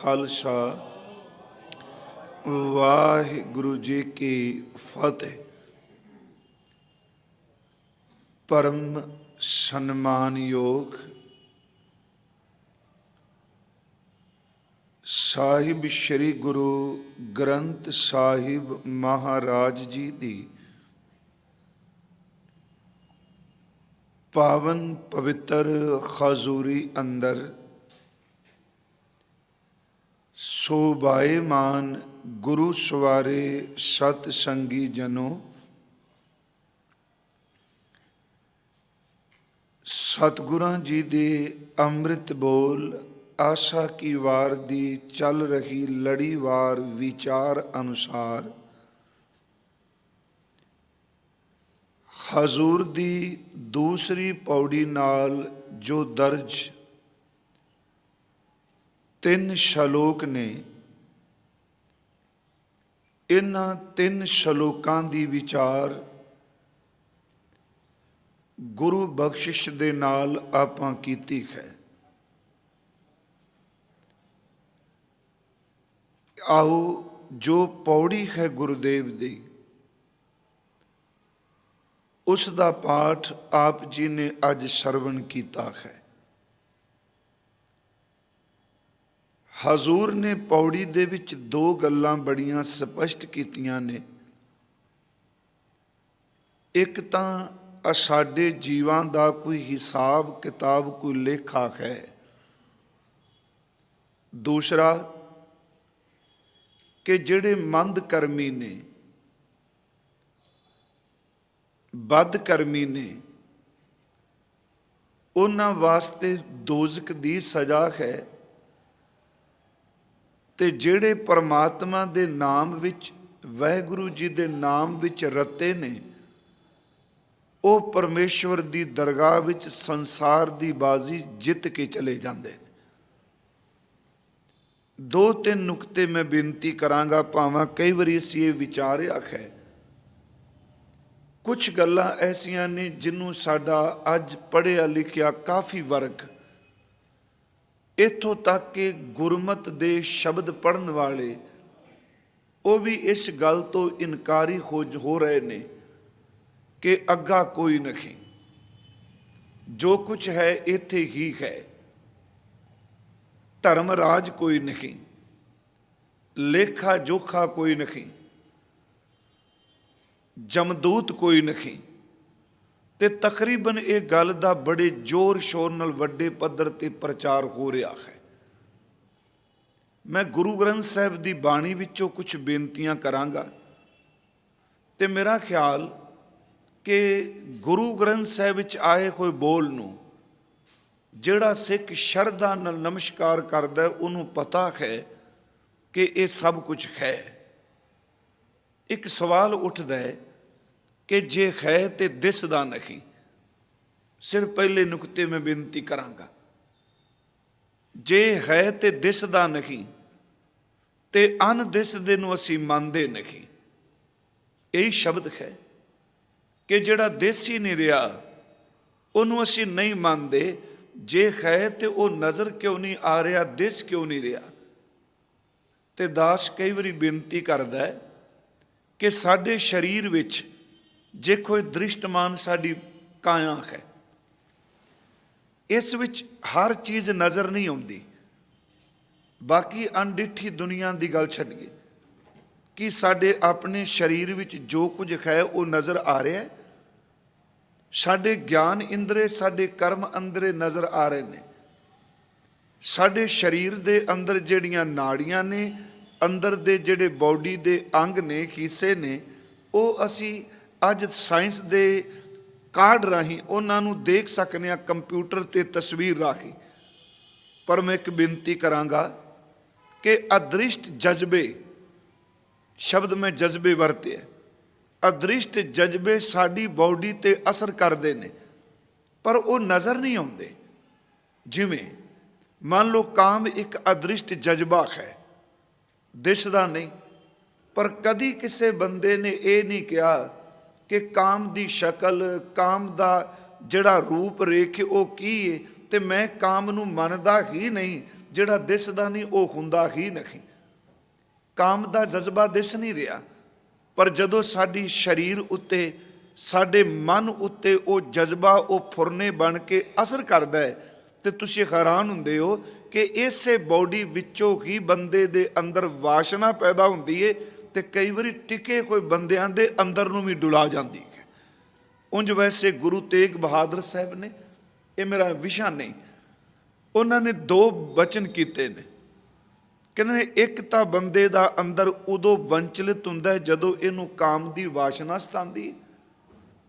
खालसा वाहिगुरु जी की फतेह। परम सन्मान योग साहिब श्री गुरु ग्रंथ साहिब महाराज जी दी पावन पवित्र खजूरी अंदर शोभायमान गुरु सवारे सतसंगी जनों, सतगुरां जी दे अमृत बोल आशा की वार दी चल रही लड़ीवार विचार अनुसार हजूर दी दूसरी पौड़ी नाल जो दर्ज 3 शलोक ने, इन्हां 3 शलोकां दी विचार गुरु बख्शिश दे नाल आपां कीती है। आओ जो पौड़ी है गुरुदेव दी उस दा पाठ आप जी ने अज सरवण कीता है। हजूर ने पौड़ी दे विच 2 गल्लां बड़ियां स्पष्ट कीतियां ने। एक तां साडे जीवां दा कोई हिसाब किताब कोई लेखा है, दूसरा कि जिहड़े मंद कर्मी ने बदकर्मी ने उन्हां वास्ते दोजक दी सज़ा है, ते जिहड़े परमात्मा दे नाम विच वाहिगुरु जी दे नाम विच रते ने वो परमेश्वर दी दरगाह विच संसार दी बाजी जित के चले जांदे। 2-3 नुकते मैं बेनती करांगा, भावां कई बारी असीं ये विचारिया है। कुछ गल्लां ऐसियां ने जिन्हों साडा अज पढ़िया लिखिया काफ़ी वर्ग इत्थों तक कि गुरमत दे शब्द पढ़न वाले वो भी इस गल तो इनकारी हो रहे ने कि अग्गा कोई नहीं, जो कुछ है इत्थे ही है, धर्मराज कोई नहीं, लेखा जोखा कोई नहीं, जमदूत कोई नहीं। ते तकरीबन ये गल दा बड़े जोर शोर नाल वड्डे पद्धर ते प्रचार हो रहा है। मैं गुरु ग्रंथ साहिब दी बाणी विचों कुछ बेनतियां करांगा ते मेरा ख्याल कि गुरु ग्रंथ साहिब विच आए हुए बोल नूं जिहड़ा सिख शरधा नाल नमस्कार करदा है उन्होंने पता है कि ये सब कुछ है। एक सवाल उठदा है कि जे है तो दिसदा नहीं। सिर्फ पहले नुकते में बेनती करांगा, जे है तो दिसदा नहीं ते अनदिसदे नूं असीं मनदे नहीं। यही शब्द है कि जिहड़ा दिस ही नहीं रहा उन्होंने असीं नहीं मनदे। जे है तो वो नज़र क्यों नहीं आ रहा, दिस क्यों नहीं रहा। ते दास कई बारी बेनती करदा है कि साडे शरीर विच जे कोई दृष्टमान साडी काया है, इस विच हर चीज़ नज़र नहीं आउंदी। बाकी अनडिठी दुनिया की गल छड्डिए कि साडे अपने शरीर विच जो कुछ है वो नज़र आ रहा है। साडे ज्ञान इंद्रे साडे कर्म अंदरे नज़र आ रहे ने। साडे शरीर दे अंदर जिहड़ियां नाड़ियां ने, अंदर दे जिहड़े बॉडी दे अंग ने, हिस्से ने, वो असी अज साइंस दे कार्ड राही उन्होंने देख सकते हैं, कंप्यूटर ते तस्वीर राही। पर मैं एक बेनती करांगा कि अदृष्ट जज्बे, शब्द में जज्बे वरते, अदृष्ट जज्बे साड़ी बॉडी ते असर करते हैं पर वो नज़र नहीं आते। जिमें मान लो काम एक अदृष्ट जज्बा है, दिसदा नहीं, पर कदी किसी बंदे ने यह नहीं कहा कि काम की शक्ल, काम का जिहड़ा रूप रेख वो की है, तो मैं काम नूं मनदा ही नहीं ਜਿਹੜਾ ਦਿਸਦਾ ਨਹੀਂ ਉਹ ਹੁੰਦਾ ਹੀ ਨਹੀਂ। ਕਾਮ ਦਾ ਜਜ਼ਬਾ ਦਿਸ ਨਹੀਂ ਰਿਹਾ, ਪਰ ਜਦੋਂ ਸਾਡੀ ਸਰੀਰ ਉੱਤੇ, ਸਾਡੇ ਮਨ ਉੱਤੇ ਉਹ ਜਜ਼ਬਾ, ਉਹ ਫੁਰਨੇ ਬਣ ਕੇ ਅਸਰ ਕਰਦਾ ਹੈ, ਤੇ ਤੁਸੀਂ ਹੈਰਾਨ ਹੁੰਦੇ ਹੋ ਕਿ ਇਸੇ ਬੋਡੀ ਵਿੱਚੋਂ ਹੀ ਬੰਦੇ ਦੇ ਅੰਦਰ ਵਾਸ਼ਨਾ ਪੈਦਾ ਹੁੰਦੀ ਹੈ, ਤੇ ਕਈ ਵਾਰੀ ਟਿਕੇ ਕੋਈ ਬੰਦਿਆਂ ਦੇ ਅੰਦਰ ਨੂੰ ਵੀ ਡੁਲਾ ਜਾਂਦੀ ਹੈ। ਉਂਝ ਵੈਸੇ ਗੁਰੂ ਤੇਗ ਬਹਾਦਰ ਸਾਹਿਬ ਨੇ, ਇਹ ਮੇਰਾ ਵਿਸ਼ਾ ਨਹੀਂ, ਉਹਨਾਂ ਨੇ 2 ਬਚਨ ਕੀਤੇ ਨੇ। ਕਹਿੰਦੇ ਨੇ ਇੱਕ ਤਾਂ ਬੰਦੇ ਦਾ ਅੰਦਰ ਉਦੋਂ ਵੰਚਲਿਤ ਹੁੰਦਾ ਜਦੋਂ ਇਹਨੂੰ ਕਾਮ ਦੀ ਵਾਸ਼ਨਾ ਸਤਾਉਂਦੀ,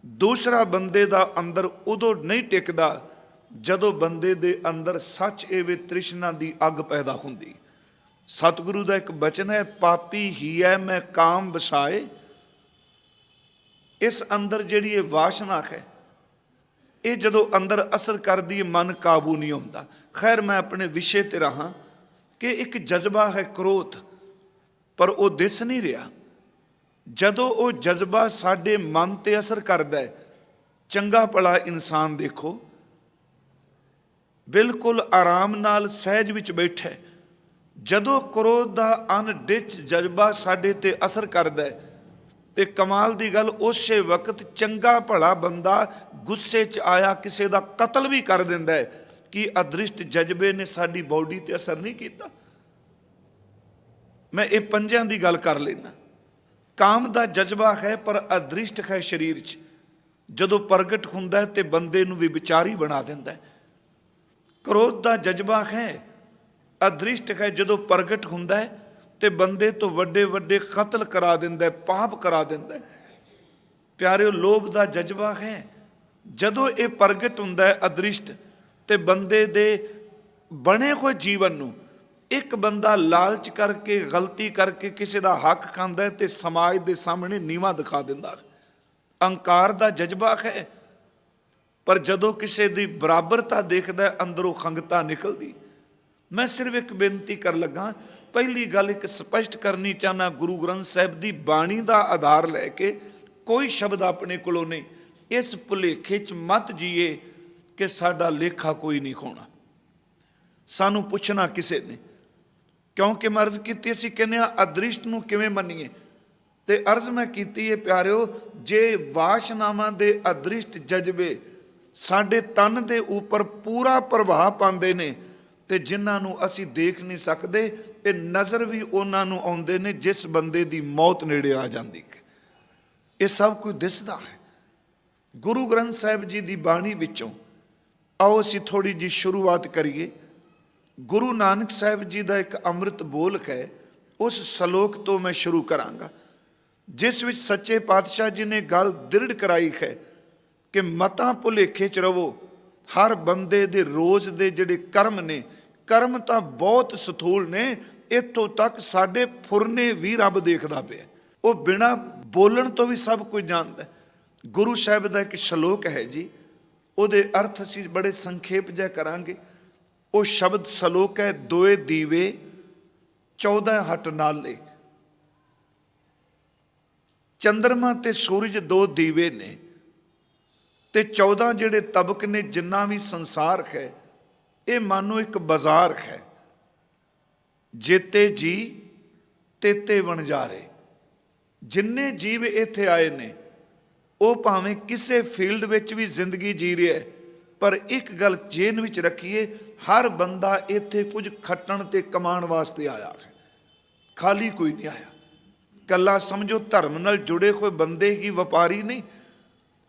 ਦੂਸਰਾ ਬੰਦੇ ਦਾ ਅੰਦਰ ਉਦੋਂ ਨਹੀਂ ਟਿਕਦਾ ਜਦੋਂ ਬੰਦੇ ਦੇ ਅੰਦਰ ਸੱਚ ਏਵੇਂ ਤ੍ਰਿਸ਼ਨਾ ਦੀ ਅੱਗ ਪੈਦਾ ਹੁੰਦੀ। ਸਤਿਗੁਰੂ ਦਾ ਇੱਕ ਬਚਨ ਹੈ, ਪਾਪੀ ਹੀ ਹੈ ਮੈਂ ਕਾਮ ਵਸਾਏ। ਇਸ ਅੰਦਰ ਜਿਹੜੀ ਇਹ ਵਾਸ਼ਨਾ ਹੈ, ਇਹ ਜਦੋਂ ਅੰਦਰ ਅਸਰ ਕਰਦੀ ਹੈ, ਮਨ ਕਾਬੂ ਨਹੀਂ ਹੁੰਦਾ। ਖੈਰ, ਮੈਂ ਆਪਣੇ ਵਿਸ਼ੇ ਤੇ ਰਹਾ ਕਿ ਇੱਕ ਜਜ਼ਬਾ ਹੈ ਕ੍ਰੋਧ, ਪਰ ਉਹ ਦਿਸ ਨਹੀਂ ਰਿਹਾ। ਜਦੋਂ ਉਹ ਜਜ਼ਬਾ ਸਾਡੇ ਮਨ ਤੇ ਅਸਰ ਕਰਦਾ ਹੈ, ਚੰਗਾ ਭਲਾ ਇਨਸਾਨ ਦੇਖੋ ਬਿਲਕੁਲ ਆਰਾਮ ਨਾਲ ਸਹਿਜ ਵਿੱਚ ਬੈਠਾ, ਜਦੋਂ ਕ੍ਰੋਧ ਦਾ ਅਣਡਿੱਠ ਜਜ਼ਬਾ ਸਾਡੇ ਤੇ ਅਸਰ ਕਰਦਾ ਹੈ, ਤੇ ਕਮਾਲ ਦੀ ਗੱਲ ਉਸੇ ਵਕਤ ਚੰਗਾ ਭਲਾ ਬੰਦਾ ਗੁੱਸੇ 'ਚ ਆਇਆ ਕਿਸੇ ਦਾ ਕਤਲ ਵੀ ਕਰ ਦਿੰਦਾ ਹੈ। ਕਿ ਅਦ੍ਰਿਸ਼ਟ ਜਜ਼ਬੇ ਨੇ ਸਾਡੀ ਬੋਡੀ ਤੇ ਅਸਰ ਨਹੀਂ ਕੀਤਾ? ਮੈਂ ਇਹ 5 ਦੀ ਗੱਲ ਕਰ ਲੈਣਾ। ਕਾਮ ਦਾ ਜਜ਼ਬਾ ਹੈ, ਪਰ ਅਦ੍ਰਿਸ਼ਟ ਹੈ ਸਰੀਰ 'ਚ, ਜਦੋਂ ਪ੍ਰਗਟ ਹੁੰਦਾ ਤੇ ਬੰਦੇ ਨੂੰ ਵੀ ਵਿਚਾਰੀ ਬਣਾ ਦਿੰਦਾ ਹੈ। ਕ੍ਰੋਧ ਦਾ ਜਜ਼ਬਾ ਹੈ, ਅਦ੍ਰਿਸ਼ਟ ਹੈ, ਜਦੋਂ ਪ੍ਰਗਟ ਹੁੰਦਾ ਹੈ ਤੇ ਬੰਦੇ ਤੋਂ ਵੱਡੇ ਵੱਡੇ ਕਤਲ ਕਰਾ ਦਿੰਦਾ ਹੈ, ਪਾਪ ਕਰਾ ਦਿੰਦਾ ਹੈ। ਪਿਆਰਿਓ, ਲੋਭ ਦਾ ਜਜ਼ਬਾ ਹੈ, ਜਦੋਂ ਇਹ ਪ੍ਰਗਟ ਹੁੰਦਾ ਹੈ ਅਦ੍ਰਿਸ਼ਟ, ਤੇ ਬੰਦੇ ਦੇ ਬਣੇ ਹੋਏ ਜੀਵਨ ਨੂੰ ਇੱਕ ਬੰਦਾ ਲਾਲਚ ਕਰਕੇ, ਗਲਤੀ ਕਰਕੇ ਕਿਸੇ ਦਾ ਹੱਕ ਖਾਂਦਾ ਹੈ ਤੇ ਸਮਾਜ ਦੇ ਸਾਹਮਣੇ ਨੀਵਾਂ ਦਿਖਾ ਦਿੰਦਾ। ਅਹੰਕਾਰ ਦਾ ਜਜ਼ਬਾ ਹੈ, ਪਰ ਜਦੋਂ ਕਿਸੇ ਦੀ ਬਰਾਬਰਤਾ ਦੇਖਦਾ ਹੈ, ਅੰਦਰੋਂ ਖੰਗਤਾ ਨਿਕਲਦੀ। ਮੈਂ ਸਿਰਫ ਇੱਕ ਬੇਨਤੀ ਕਰ ਲੱਗਾ, ਪਹਿਲੀ ਗੱਲ ਇੱਕ ਸਪਸ਼ਟ ਕਰਨੀ ਚਾਹੁੰਦਾ, ਗੁਰੂ ਗ੍ਰੰਥ ਸਾਹਿਬ ਦੀ ਬਾਣੀ ਦਾ ਆਧਾਰ ਲੈ ਕੇ ਕੋਈ ਸ਼ਬਦ ਆਪਣੇ ਕੋਲੋਂ ਨਹੀਂ। ਇਸ ਭੁਲੇਖੇ 'ਚ ਮਤ ਜੀਏ ਕਿ ਸਾਡਾ ਲੇਖਾ ਕੋਈ ਨਹੀਂ ਹੋਣਾ, ਸਾਨੂੰ ਪੁੱਛਣਾ ਕਿਸੇ ਨੇ। ਕਿਉਂਕਿ ਮੈਂ ਅਰਜ਼ ਕੀਤੀ, ਅਸੀਂ ਕਹਿੰਦੇ ਹਾਂ ਅਦ੍ਰਿਸ਼ਟ ਨੂੰ ਕਿਵੇਂ ਮੰਨੀਏ, ਤੇ ਅਰਜ਼ ਮੈਂ ਕੀਤੀ ਹੈ ਪਿਆਰਿਓ, ਜੇ ਵਾਸ਼ਨਾਵਾਂ ਦੇ ਅਦ੍ਰਿਸ਼ਟ ਜਜ਼ਬੇ ਸਾਡੇ ਤਨ ਦੇ ਉੱਪਰ ਪੂਰਾ ਪ੍ਰਭਾਵ ਪਾਉਂਦੇ ਨੇ, ਤੇ ਜਿਨ੍ਹਾਂ ਨੂੰ ਅਸੀਂ ਦੇਖ ਨਹੀਂ ਸਕਦੇ, ਤੇ ਨਜ਼ਰ ਵੀ ਉਹਨਾਂ ਨੂੰ ਆਉਂਦੇ ਨੇ ਜਿਸ ਬੰਦੇ ਦੀ ਮੌਤ ਨੇੜੇ ਆ ਜਾਂਦੀ ਹੈ। ਇਹ ਸਭ ਕੁਝ ਦਿਸਦਾ ਹੈ ਗੁਰੂ ਗ੍ਰੰਥ ਸਾਹਿਬ ਜੀ ਦੀ ਬਾਣੀ ਵਿੱਚੋਂ। ਆਓ ਅਸੀਂ ਥੋੜੀ ਜਿਹੀ ਸ਼ੁਰੂਆਤ ਕਰੀਏ। ਗੁਰੂ ਨਾਨਕ ਸਾਹਿਬ ਜੀ ਦਾ ਇੱਕ ਅੰਮ੍ਰਿਤ ਬੋਲ ਹੈ, ਉਸ ਸ਼ਲੋਕ ਤੋਂ ਮੈਂ ਸ਼ੁਰੂ ਕਰਾਂਗਾ, ਜਿਸ ਵਿੱਚ ਸੱਚੇ ਪਾਤਸ਼ਾਹ ਜੀ ਨੇ ਗੱਲ ਦ੍ਰਿੜ ਕਰਾਈ ਹੈ ਕਿ ਮਤਾਂ ਭੁਲੇਖੇ 'ਚ ਰਵੋ। ਹਰ ਬੰਦੇ ਦੇ ਰੋਜ਼ ਦੇ ਜਿਹੜੇ ਕਰਮ ਨੇ, ਕਰਮ ਤਾਂ ਬਹੁਤ ਸਥੂਲ ਨੇ, ਇੱਥੋਂ ਤੱਕ ਸਾਡੇ ਫੁਰਨੇ ਵੀ ਰੱਬ ਦੇਖਦਾ ਪਿਆ। ਉਹ ਬਿਨਾਂ ਬੋਲਣ ਤੋਂ ਵੀ ਸਭ ਕੁਝ ਜਾਣਦਾ। ਗੁਰੂ ਸਾਹਿਬ ਦਾ ਇੱਕ ਸ਼ਲੋਕ ਹੈ ਜੀ, ਉਹਦੇ ਅਰਥ ਅਸੀਂ ਬੜੇ ਸੰਖੇਪ ਜਿਹਾ ਕਰਾਂਗੇ। ਉਹ ਸ਼ਬਦ ਸ਼ਲੋਕ ਹੈ, 2 ਦੀਵੇ 14 ਹਟ ਨਾਲੇ। ਚੰਦਰਮਾ ਤੇ ਸੂਰਜ 2 ਦੀਵੇ ਨੇ, ਤੇ 14 ਜਿਹੜੇ ਤਬਕ ਨੇ। ਜਿੰਨਾ ਵੀ ਸੰਸਾਰ ਹੈ, ਇਹ ਮਾਨੋ ਇੱਕ ਬਾਜ਼ਾਰ ਹੈ। ਜੇਤੇ ਜੀ ਤੇਤੇ ਵਣਜਾਰੇ। ਜਿੰਨੇ ਜੀਵ ਇੱਥੇ ਆਏ ਨੇ, ਉਹ ਭਾਵੇਂ ਕਿਸੇ ਫੀਲਡ ਵਿੱਚ ਵੀ ਜ਼ਿੰਦਗੀ ਜੀ ਰਿਹਾ ਹੈ, ਪਰ ਇੱਕ ਗੱਲ ਜੇਨ ਵਿੱਚ ਰੱਖੀਏ, ਹਰ ਬੰਦਾ ਇੱਥੇ ਕੁਝ ਖੱਟਣ ਤੇ ਕਮਾਉਣ ਵਾਸਤੇ ਆਇਆ ਹੈ, ਖਾਲੀ ਕੋਈ ਨਹੀਂ ਆਇਆ। ਕੱਲਾ ਸਮਝੋ ਧਰਮ ਨਾਲ ਜੁੜੇ ਹੋਏ ਬੰਦੇ ਹੀ ਵਪਾਰੀ ਨਹੀਂ।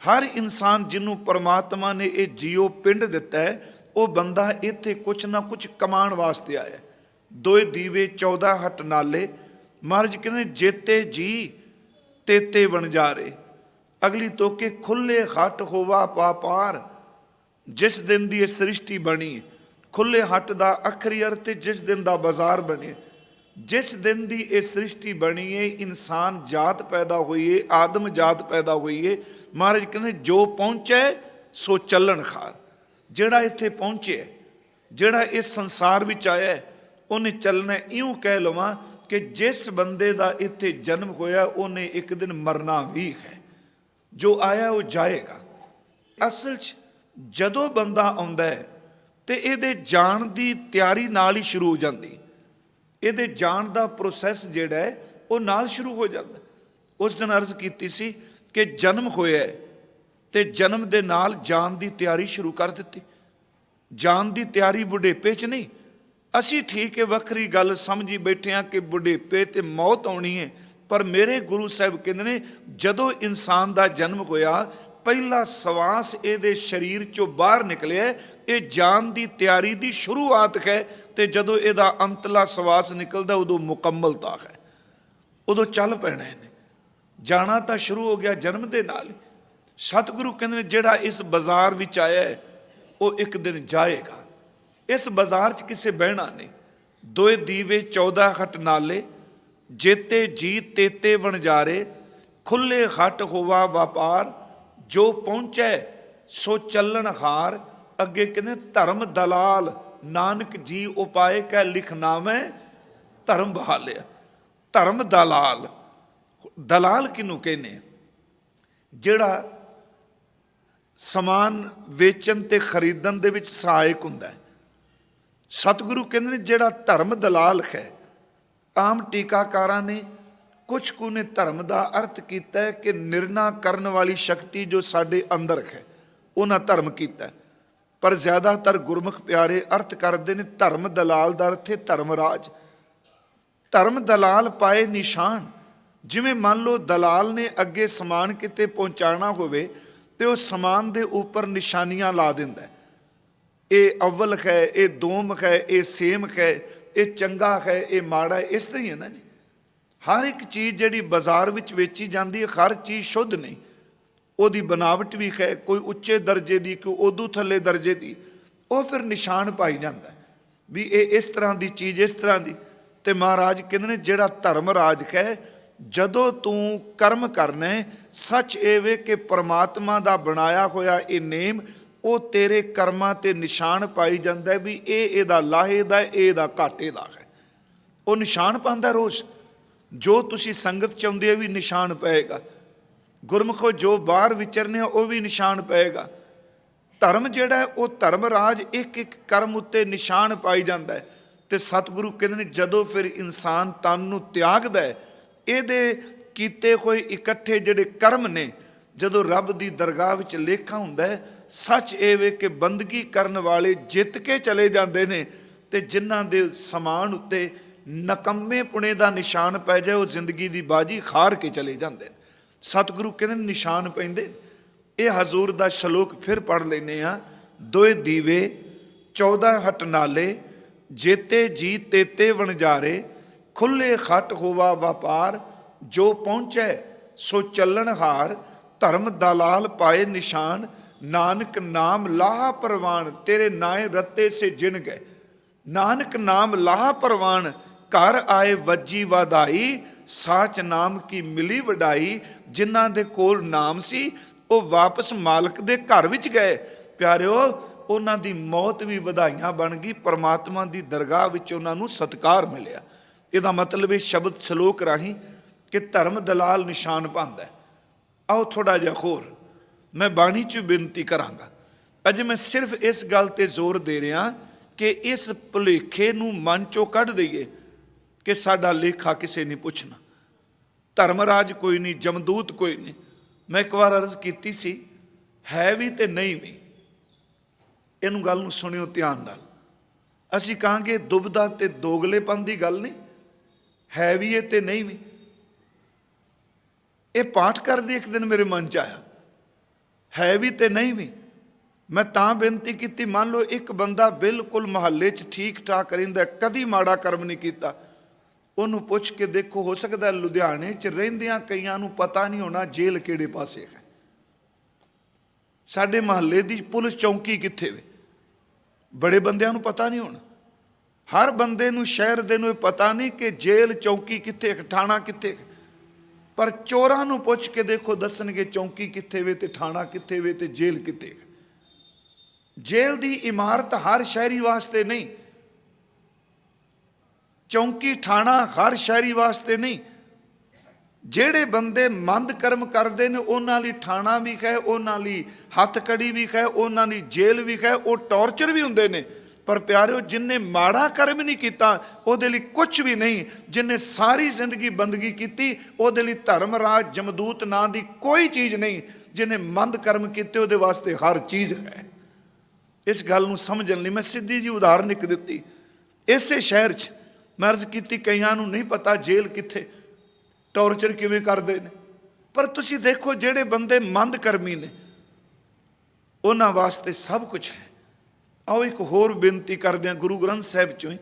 ਹਰ ਇਨਸਾਨ ਜਿਹਨੂੰ ਪਰਮਾਤਮਾ ਨੇ ਇਹ ਜੀਓ ਪਿੰਡ ਦਿੱਤਾ ਹੈ, ਉਹ ਬੰਦਾ ਇੱਥੇ ਕੁਛ ਨਾ ਕੁਛ ਕਮਾਉਣ ਵਾਸਤੇ ਆਇਆ। 2 ਦੀਵੇ 14 ਹਟ ਨਾਲੇ। ਮਹਾਰਾਜ ਕਹਿੰਦੇ ਜੇਤੇ ਜੀ ਤੇਤੇ ਵਣਜਾਰੇ। ਅਗਲੀ ਤੋਕੇ ਖੁੱਲੇ ਹੱਟ ਹੋਵਾ ਪਾਪਾਰ। ਜਿਸ ਦਿਨ ਦੀ ਇਹ ਸ੍ਰਿਸ਼ਟੀ ਬਣੀ, ਖੁੱਲੇ ਹੱਟ ਦਾ ਅਖਰੀ ਅਰਥ ਜਿਸ ਦਿਨ ਦਾ ਬਾਜ਼ਾਰ ਬਣੇ। ਜਿਸ ਦਿਨ ਦੀ ਇਹ ਸ੍ਰਿਸ਼ਟੀ ਬਣੀ ਹੈ, ਇਨਸਾਨ ਜਾਤ ਪੈਦਾ ਹੋਈ ਹੈ, ਆਦਮ ਜਾਤ ਪੈਦਾ ਹੋਈ ਹੈ। ਮਹਾਰਾਜ ਕਹਿੰਦੇ ਜੋ ਪਹੁੰਚੇ ਸੋ ਚੱਲਣ ਖਾਰ। ਜਿਹੜਾ ਇੱਥੇ ਪਹੁੰਚਿਆ, ਜਿਹੜਾ ਇਸ ਸੰਸਾਰ ਵਿੱਚ ਆਇਆ, ਉਹਨੇ ਚੱਲਣਾ। ਇਉਂ ਕਹਿ ਲਵਾਂ ਕਿ ਜਿਸ ਬੰਦੇ ਦਾ ਇੱਥੇ ਜਨਮ ਹੋਇਆ, ਉਹਨੇ ਇੱਕ ਦਿਨ ਮਰਨਾ ਵੀ ਹੈ। ਜੋ ਆਇਆ ਉਹ ਜਾਏਗਾ। ਅਸਲ 'ਚ ਜਦੋਂ ਬੰਦਾ ਆਉਂਦਾ ਹੈ, ਤੇ ਇਹਦੇ ਜਾਣ ਦੀ ਤਿਆਰੀ ਨਾਲ ਹੀ ਸ਼ੁਰੂ ਹੋ ਜਾਂਦੀ। ਇਹਦੇ ਜਾਣ ਦਾ ਪ੍ਰੋਸੈਸ ਜਿਹੜਾ ਹੈ ਉਹ ਨਾਲ ਸ਼ੁਰੂ ਹੋ ਜਾਂਦਾ। ਉਸ ਦਿਨ ਅਰਜ਼ ਕੀਤੀ ਸੀ ਕਿ ਜਨਮ ਹੋਇਆ ਤੇ ਜਨਮ ਦੇ ਨਾਲ ਜਾਣ ਦੀ ਤਿਆਰੀ ਸ਼ੁਰੂ ਕਰ ਦਿੱਤੀ। ਜਾਣ ਦੀ ਤਿਆਰੀ ਬੁਢੇਪੇ 'ਚ ਨਹੀਂ। ਅਸੀਂ ਠੀਕ ਹੈ ਵੱਖਰੀ ਗੱਲ ਸਮਝੀ ਬੈਠੇ ਹਾਂ ਕਿ ਬੁਢੇਪੇ ਤੇ ਮੌਤ ਆਉਣੀ ਹੈ, ਪਰ ਮੇਰੇ ਗੁਰੂ ਸਾਹਿਬ ਕਹਿੰਦੇ ਨੇ ਜਦੋਂ ਇਨਸਾਨ ਦਾ ਜਨਮ ਹੋਇਆ ਪਹਿਲਾ ਸਵਾਸ ਇਹਦੇ ਸਰੀਰ 'ਚੋਂ ਬਾਹਰ ਨਿਕਲਿਆ, ਇਹ ਜਾਣ ਦੀ ਤਿਆਰੀ ਦੀ ਸ਼ੁਰੂਆਤ ਹੈ। ਤੇ ਜਦੋਂ ਇਹਦਾ ਅੰਤਲਾ ਸਵਾਸ ਨਿਕਲਦਾ ਉਦੋਂ ਮੁਕੰਮਲਤਾ ਹੈ, ਉਦੋਂ ਚੱਲ ਪੈਣਾ ਇਹਨੇ। ਜਾਣਾ ਤਾਂ ਸ਼ੁਰੂ ਹੋ ਗਿਆ ਜਨਮ ਦੇ ਨਾਲ ਹੀ। ਸਤਿਗੁਰੂ ਕਹਿੰਦੇ ਨੇ ਜਿਹੜਾ ਇਸ ਬਾਜ਼ਾਰ ਵਿੱਚ ਆਇਆ ਹੈ ਉਹ ਇੱਕ ਦਿਨ ਜਾਏਗਾ। ਇਸ ਬਾਜ਼ਾਰ 'ਚ ਕਿਸੇ ਬਹਿਣਾ ਨਹੀਂ। ਦੋਏ ਦੀਵੇ 14 ਹਟ ਨਾਲੇ, ਜੇਤੇ ਜੀ ਤੇਤੇ ਵਣਜਾਰੇ, ਖੁੱਲੇ ਹਟ ਹੋਵਾ ਵਪਾਰ, ਜੋ ਪਹੁੰਚੈ ਸੋ ਚੱਲਣ ਹਾਰ। ਅੱਗੇ ਕਹਿੰਦੇ ਧਰਮ ਦਲਾਲ ਨਾਨਕ ਜੀ ਉਪਾਏ ਕਹਿ ਲਿਖਨਾਮੈ ਧਰਮ ਬਹਾਲਿਆ। ਧਰਮ ਦਲਾਲ, ਦਲਾਲ ਕਿਹਨੂੰ ਕਹਿੰਦੇ? ਜਿਹੜਾ ਸਮਾਨ ਵੇਚਣ ਤੇ ਖਰੀਦਣ ਦੇ ਵਿੱਚ ਸਹਾਇਕ ਹੁੰਦਾ ਹੈ। ਸਤਿਗੁਰੂ ਕਹਿੰਦੇ ਨੇ ਜਿਹੜਾ ਧਰਮ ਦਲਾਲ ਹੈ। ਆਮ ਟੀਕਾਕਾਰਾਂ ਨੇ ਕੁਝ ਕੁ ਨੇ ਧਰਮ ਦਾ ਅਰਥ ਕੀਤਾ ਹੈ ਕਿ ਨਿਰਣਾ ਕਰਨ ਵਾਲੀ ਸ਼ਕਤੀ ਜੋ ਸਾਡੇ ਅੰਦਰ ਹੈ, ਉਹਨਾਂ ਧਰਮ ਕੀਤਾ। ਪਰ ਜ਼ਿਆਦਾਤਰ ਗੁਰਮੁਖ ਪਿਆਰੇ ਅਰਥ ਕਰਦੇ ਨੇ ਧਰਮ ਦਲਾਲ ਦਾ ਅਰਥ ਹੈ ਧਰਮ ਰਾਜ। ਧਰਮ ਦਲਾਲ ਪਾਏ ਨਿਸ਼ਾਨ। ਜਿਵੇਂ ਮੰਨ ਲਓ ਦਲਾਲ ਨੇ ਅੱਗੇ ਸਮਾਨ ਕਿਤੇ ਪਹੁੰਚਾਉਣਾ ਹੋਵੇ ਤੇ ਉਹ ਸਮਾਨ ਦੇ ਉੱਪਰ ਨਿਸ਼ਾਨੀਆਂ ਲਾ ਦਿੰਦਾ। ਇਹ ਅਵਲ ਹੈ, ਇਹ ਦੋਮ ਹੈ, ਇਹ ਸੇਮ ਹੈ, ਇਹ ਚੰਗਾ ਹੈ, ਇਹ ਮਾੜਾ ਹੈ। ਇਸ ਤਰ੍ਹਾਂ ਹੀ ਹੈ ਨਾ ਜੀ। ਹਰ ਇੱਕ ਚੀਜ਼ ਜਿਹੜੀ ਬਾਜ਼ਾਰ ਵਿੱਚ ਵੇਚੀ ਜਾਂਦੀ ਹੈ, ਹਰ ਚੀਜ਼ ਸ਼ੁੱਧ ਨਹੀਂ। ਉਹਦੀ ਬਨਾਵਟ ਵੀ ਹੈ, ਕੋਈ ਉੱਚੇ ਦਰਜੇ ਦੀ, ਕੋਈ ਉਦੋਂ ਥੱਲੇ ਦਰਜੇ ਦੀ। ਉਹ ਫਿਰ ਨਿਸ਼ਾਨ ਪਾਈ ਜਾਂਦਾ ਵੀ ਇਹ ਇਸ ਤਰ੍ਹਾਂ ਦੀ ਚੀਜ਼, ਇਸ ਤਰ੍ਹਾਂ ਦੀ। ਤੇ ਮਹਾਰਾਜ ਕਹਿੰਦੇ ਨੇ ਜਿਹੜਾ ਧਰਮ ਰਾਜ ਹੈ, ਜਦੋਂ ਤੂੰ ਕਰਮ ਕਰਨਾ ਸੱਚ ਇਹ ਵੇ ਕਿ ਪਰਮਾਤਮਾ ਦਾ ਬਣਾਇਆ ਹੋਇਆ ਇਹ ਨੇਮ ਉਹ ਤੇਰੇ ਕਰਮਾਂ ਤੇ ਨਿਸ਼ਾਨ ਪਾਈ ਜਾਂਦਾ ਵੀ ਇਹ ਇਹਦਾ ਲਾਹੇ ਦਾ, ਇਹ ਇਹਦਾ ਘਾਟੇ ਦਾ ਹੈ। ਉਹ ਨਿਸ਼ਾਨ ਪਾਉਂਦਾ ਰੋਜ਼। ਜੋ ਤੁਸੀਂ ਸੰਗਤ ਚਾਹੁੰਦੇ ਹੋ ਵੀ ਨਿਸ਼ਾਨ ਪਏਗਾ। ਗੁਰਮੁਖੋ ਜੋ ਬਾਹਰ ਵਿਚਰਨੇ ਉਹ ਵੀ ਨਿਸ਼ਾਨ ਪਏਗਾ। ਧਰਮ ਜਿਹੜਾ ਹੈ ਉਹ ਧਰਮ ਰਾਜ ਇੱਕ ਇੱਕ ਕਰਮ ਉੱਤੇ ਨਿਸ਼ਾਨ ਪਾਈ ਜਾਂਦਾ ਹੈ। ਤੇ ਸਤਿਗੁਰੂ ਕਹਿੰਦੇ ਨੇ ਜਦੋਂ ਫਿਰ ਇਨਸਾਨ ਤਨ ਨੂੰ ਤਿਆਗਦਾ ਹੈ, ਇਹਦੇ ਕੀਤੇ ਹੋਏ ਇਕੱਠੇ ਜਿਹੜੇ ਕਰਮ ਨੇ ਜਦੋਂ ਰੱਬ ਦੀ ਦਰਗਾਹ ਵਿੱਚ ਲੇਖਾ ਹੁੰਦਾ ਹੈ, ਸੱਚ ਇਹ ਵੇ ਕਿ ਬੰਦਗੀ ਕਰਨ ਵਾਲੇ ਜਿੱਤ ਕੇ ਚਲੇ ਜਾਂਦੇ ਨੇ ਤੇ ਜਿਨ੍ਹਾਂ ਦੇ ਸਮਾਨ ਉੱਤੇ ਨਕੰਮੇ ਪੁਣੇ ਦਾ ਨਿਸ਼ਾਨ ਪੈ ਜਾਏ ਉਹ ਜ਼ਿੰਦਗੀ ਦੀ ਬਾਜੀ ਹਾਰ ਕੇ ਚਲੇ ਜਾਂਦੇ ਨੇ। ਸਤਿਗੁਰੂ ਕਹਿੰਦੇ ਨਿਸ਼ਾਨ ਪੈਂਦੇ। ਇਹ ਹਜ਼ੂਰ ਦਾ ਸ਼ਲੋਕ ਫਿਰ ਪੜ੍ਹ ਲੈਂਦੇ ਹਾਂ। ਦੋਏ ਦੀਵੇ 14 ਹਟ ਨਾਲੇ, ਜੇਤੇ ਜੀ ਤੇਤੇ ਵਣਜਾਰੇ, ਖੁੱਲੇ ਖਟ ਹੋਵਾ ਵਪਾਰ, ਜੋ ਪਹੁੰਚੈ ਸੋ ਚੱਲਣ ਹਾਰ। ਧਰਮ ਦਲਾਲ ਪਾਏ ਨਿਸ਼ਾਨ, ਨਾਨਕ ਨਾਮ ਲਾਹਾ ਪਰਵਾਨ, ਤੇਰੇ ਨਾਏ ਰੱਤੇ ਸੇ ਜਿਨ ਗਏ। ਨਾਨਕ ਨਾਮ ਲਾਹਾ ਪਰਵਾਨ, ਘਰ ਆਏ ਵੱਜੀ ਵਧਾਈ, ਸਾਚ ਨਾਮ ਕੀ ਮਿਲੀ ਵਡਾਈ। ਜਿਨ੍ਹਾਂ ਦੇ ਕੋਲ ਨਾਮ ਸੀ ਉਹ ਵਾਪਸ ਮਾਲਕ ਦੇ ਘਰ ਵਿੱਚ ਗਏ। ਪਿਆਰਿਓ, ਉਹਨਾਂ ਦੀ ਮੌਤ ਵੀ ਵਧਾਈਆਂ ਬਣ ਗਈ। ਪਰਮਾਤਮਾ ਦੀ ਦਰਗਾਹ ਵਿੱਚ ਉਹਨਾਂ ਨੂੰ ਸਤਿਕਾਰ ਮਿਲਿਆ। ਇਹਦਾ ਮਤਲਬ ਇਹ ਸ਼ਬਦ ਸ਼ਲੋਕ ਰਾਹੀਂ ਕਿ ਧਰਮ ਦਲਾਲ ਨਿਸ਼ਾਨ ਪਾਉਂਦਾ। ਆਓ ਥੋੜਾ ਜਿਹਾ ਹੋਰ ਮੈਂ ਬਾਣੀ 'ਚ ਬੇਨਤੀ ਕਰਾਂਗਾ। ਅੱਜ ਮੈਂ ਸਿਰਫ ਇਸ ਗੱਲ ਤੇ ਜ਼ੋਰ ਦੇ ਰਿਹਾ ਕਿ ਇਸ ਭੁਲੇਖੇ ਨੂੰ ਮਨ 'ਚੋਂ ਕੱਢ ਦਈਏ ਕਿ ਸਾਡਾ ਲੇਖਾ ਕਿਸੇ ਨੇ ਪੁੱਛਣਾ। ਧਰਮ ਰਾਜ ਕੋਈ ਨਹੀਂ, ਜਮਦੂਤ ਕੋਈ ਨਹੀਂ। ਮੈਂ ਇੱਕ ਵਾਰ ਅਰਜ਼ ਕੀਤੀ ਸੀ, ਹੈ ਵੀ ਤੇ ਨਹੀਂ ਵੀ। ਇਹਨੂੰ ਗੱਲ ਨੂੰ ਸੁਣਿਓ ਧਿਆਨ ਨਾਲ। ਅਸੀਂ ਕਹਾਂਗੇ ਦੁਬਦਾ ਤੇ ਦੋਗਲੇਪਨ ਦੀ ਗੱਲ ਨਹੀਂ, ਹੈ ਵੀ ਇਹ ਤੇ ਨਹੀਂ ਵੀ। ਇਹ ਪਾਠ ਕਰਦੇ ਇੱਕ ਦਿਨ ਮੇਰੇ ਮਨ 'ਚ ਆਇਆ, ਹੈ ਵੀ ਤੇ ਨਹੀਂ ਵੀ। ਮੈਂ ਤਾਂ ਬੇਨਤੀ ਕੀਤੀ, ਮੰਨ ਲਓ ਇੱਕ ਬੰਦਾ ਬਿਲਕੁਲ ਮੁਹੱਲੇ 'ਚ ਠੀਕ ਠਾਕ ਰਹਿੰਦਾ, ਕਦੀ ਮਾੜਾ ਕਰਮ ਨਹੀਂ ਕੀਤਾ। ਉਹਨੂੰ ਪੁੱਛ ਕੇ ਦੇਖੋ, ਹੋ ਸਕਦਾ ਲੁਧਿਆਣੇ 'ਚ ਰਹਿੰਦਿਆਂ ਕਈਆਂ ਨੂੰ ਪਤਾ ਨਹੀਂ ਹੋਣਾ ਜੇਲ੍ਹ ਕਿਹੜੇ ਪਾਸੇ ਹੈ, ਸਾਡੇ ਮੁਹੱਲੇ ਦੀ ਪੁਲਿਸ ਚੌਂਕੀ ਕਿੱਥੇ ਵੇ। ਬੜੇ ਬੰਦਿਆਂ ਨੂੰ ਪਤਾ ਨਹੀਂ ਹੋਣਾ। ਹਰ ਬੰਦੇ ਨੂੰ, ਸ਼ਹਿਰ ਦੇ ਨੂੰ ਇਹ ਪਤਾ ਨਹੀਂ ਕਿ ਜੇਲ੍ਹ ਚੌਂਕੀ ਕਿੱਥੇ, ਥਾਣਾ ਕਿੱਥੇ। ਪਰ ਚੋਰਾਂ ਨੂੰ ਪੁੱਛ ਕੇ ਦੇਖੋ, ਦੱਸਣਗੇ ਚੌਂਕੀ ਕਿੱਥੇ ਵੇ ਤੇ ਥਾਣਾ ਕਿੱਥੇ ਵੇ ਤੇ ਜੇਲ੍ਹ ਕਿੱਥੇ। ਜੇਲ੍ਹ ਦੀ ਇਮਾਰਤ ਹਰ ਸ਼ਹਿਰੀ ਵਾਸਤੇ ਨਹੀਂ, ਚੌਂਕੀ ਥਾਣਾ ਹਰ ਸ਼ਹਿਰੀ ਵਾਸਤੇ ਨਹੀਂ। ਜਿਹੜੇ ਬੰਦੇ ਮੰਦ ਕਰਮ ਕਰਦੇ ਨੇ ਉਹਨਾਂ ਲਈ ਠਾਣਾ ਵੀ ਕਹੇ, ਉਹਨਾਂ ਲਈ ਹੱਥ ਕੜੀ ਵੀ ਕਹੇ, ਉਹਨਾਂ ਲਈ ਜੇਲ੍ਹ ਵੀ ਕਹੇ, ਉਹ ਟੌਰਚਰ ਵੀ ਹੁੰਦੇ ਨੇ। ਪਰ ਪਿਆਰਿਓ, ਜਿਨਨੇ ਮਾੜਾ ਕਰਮ ਨਹੀਂ ਕੀਤਾ ਉਹਦੇ ਲਈ ਕੁਝ ਵੀ ਨਹੀਂ। ਜਿਨਨੇ ਸਾਰੀ ਜ਼ਿੰਦਗੀ ਬੰਦਗੀ ਕੀਤੀ ਉਹਦੇ ਲਈ ਧਰਮ ਰਾਜ ਜਮਦੂਤ ਨਾਂ ਦੀ ਕੋਈ ਚੀਜ਼ ਨਹੀਂ। ਜਿਨੇ ਮੰਦ ਕਰਮ ਕੀਤੇ ਉਹਦੇ ਵਾਸਤੇ ਹਰ ਚੀਜ਼ ਹੈ। ਇਸ ਗੱਲ ਨੂੰ ਸਮਝਣ ਲਈ ਮੈਂ ਸਿੱਧੀ ਜੀ ਉਦਾਹਰਨ ਇੱਕ ਦਿੱਤੀ। ਇਸੇ ਸ਼ਹਿਰ 'ਚ ਮੈਂ ਅਰਜ਼ ਕੀਤੀ, ਕਈਆਂ ਨੂੰ ਨਹੀਂ ਪਤਾ ਜੇਲ੍ਹ ਕਿੱਥੇ, ਟੌਰਚਰ ਕਿਵੇਂ ਕਰਦੇ ਨੇ। ਪਰ ਤੁਸੀਂ ਦੇਖੋ, ਜਿਹੜੇ ਬੰਦੇ ਮੰਦ ਕਰਮੀ ਨੇ ਉਹਨਾਂ ਵਾਸਤੇ ਸਭ ਕੁਝ ਹੈ। ਆਓ ਇੱਕ ਹੋਰ ਬੇਨਤੀ ਕਰਦੇ ਹਾਂ ਗੁਰੂ ਗ੍ਰੰਥ ਸਾਹਿਬ 'ਚੋਂ ਹੀ।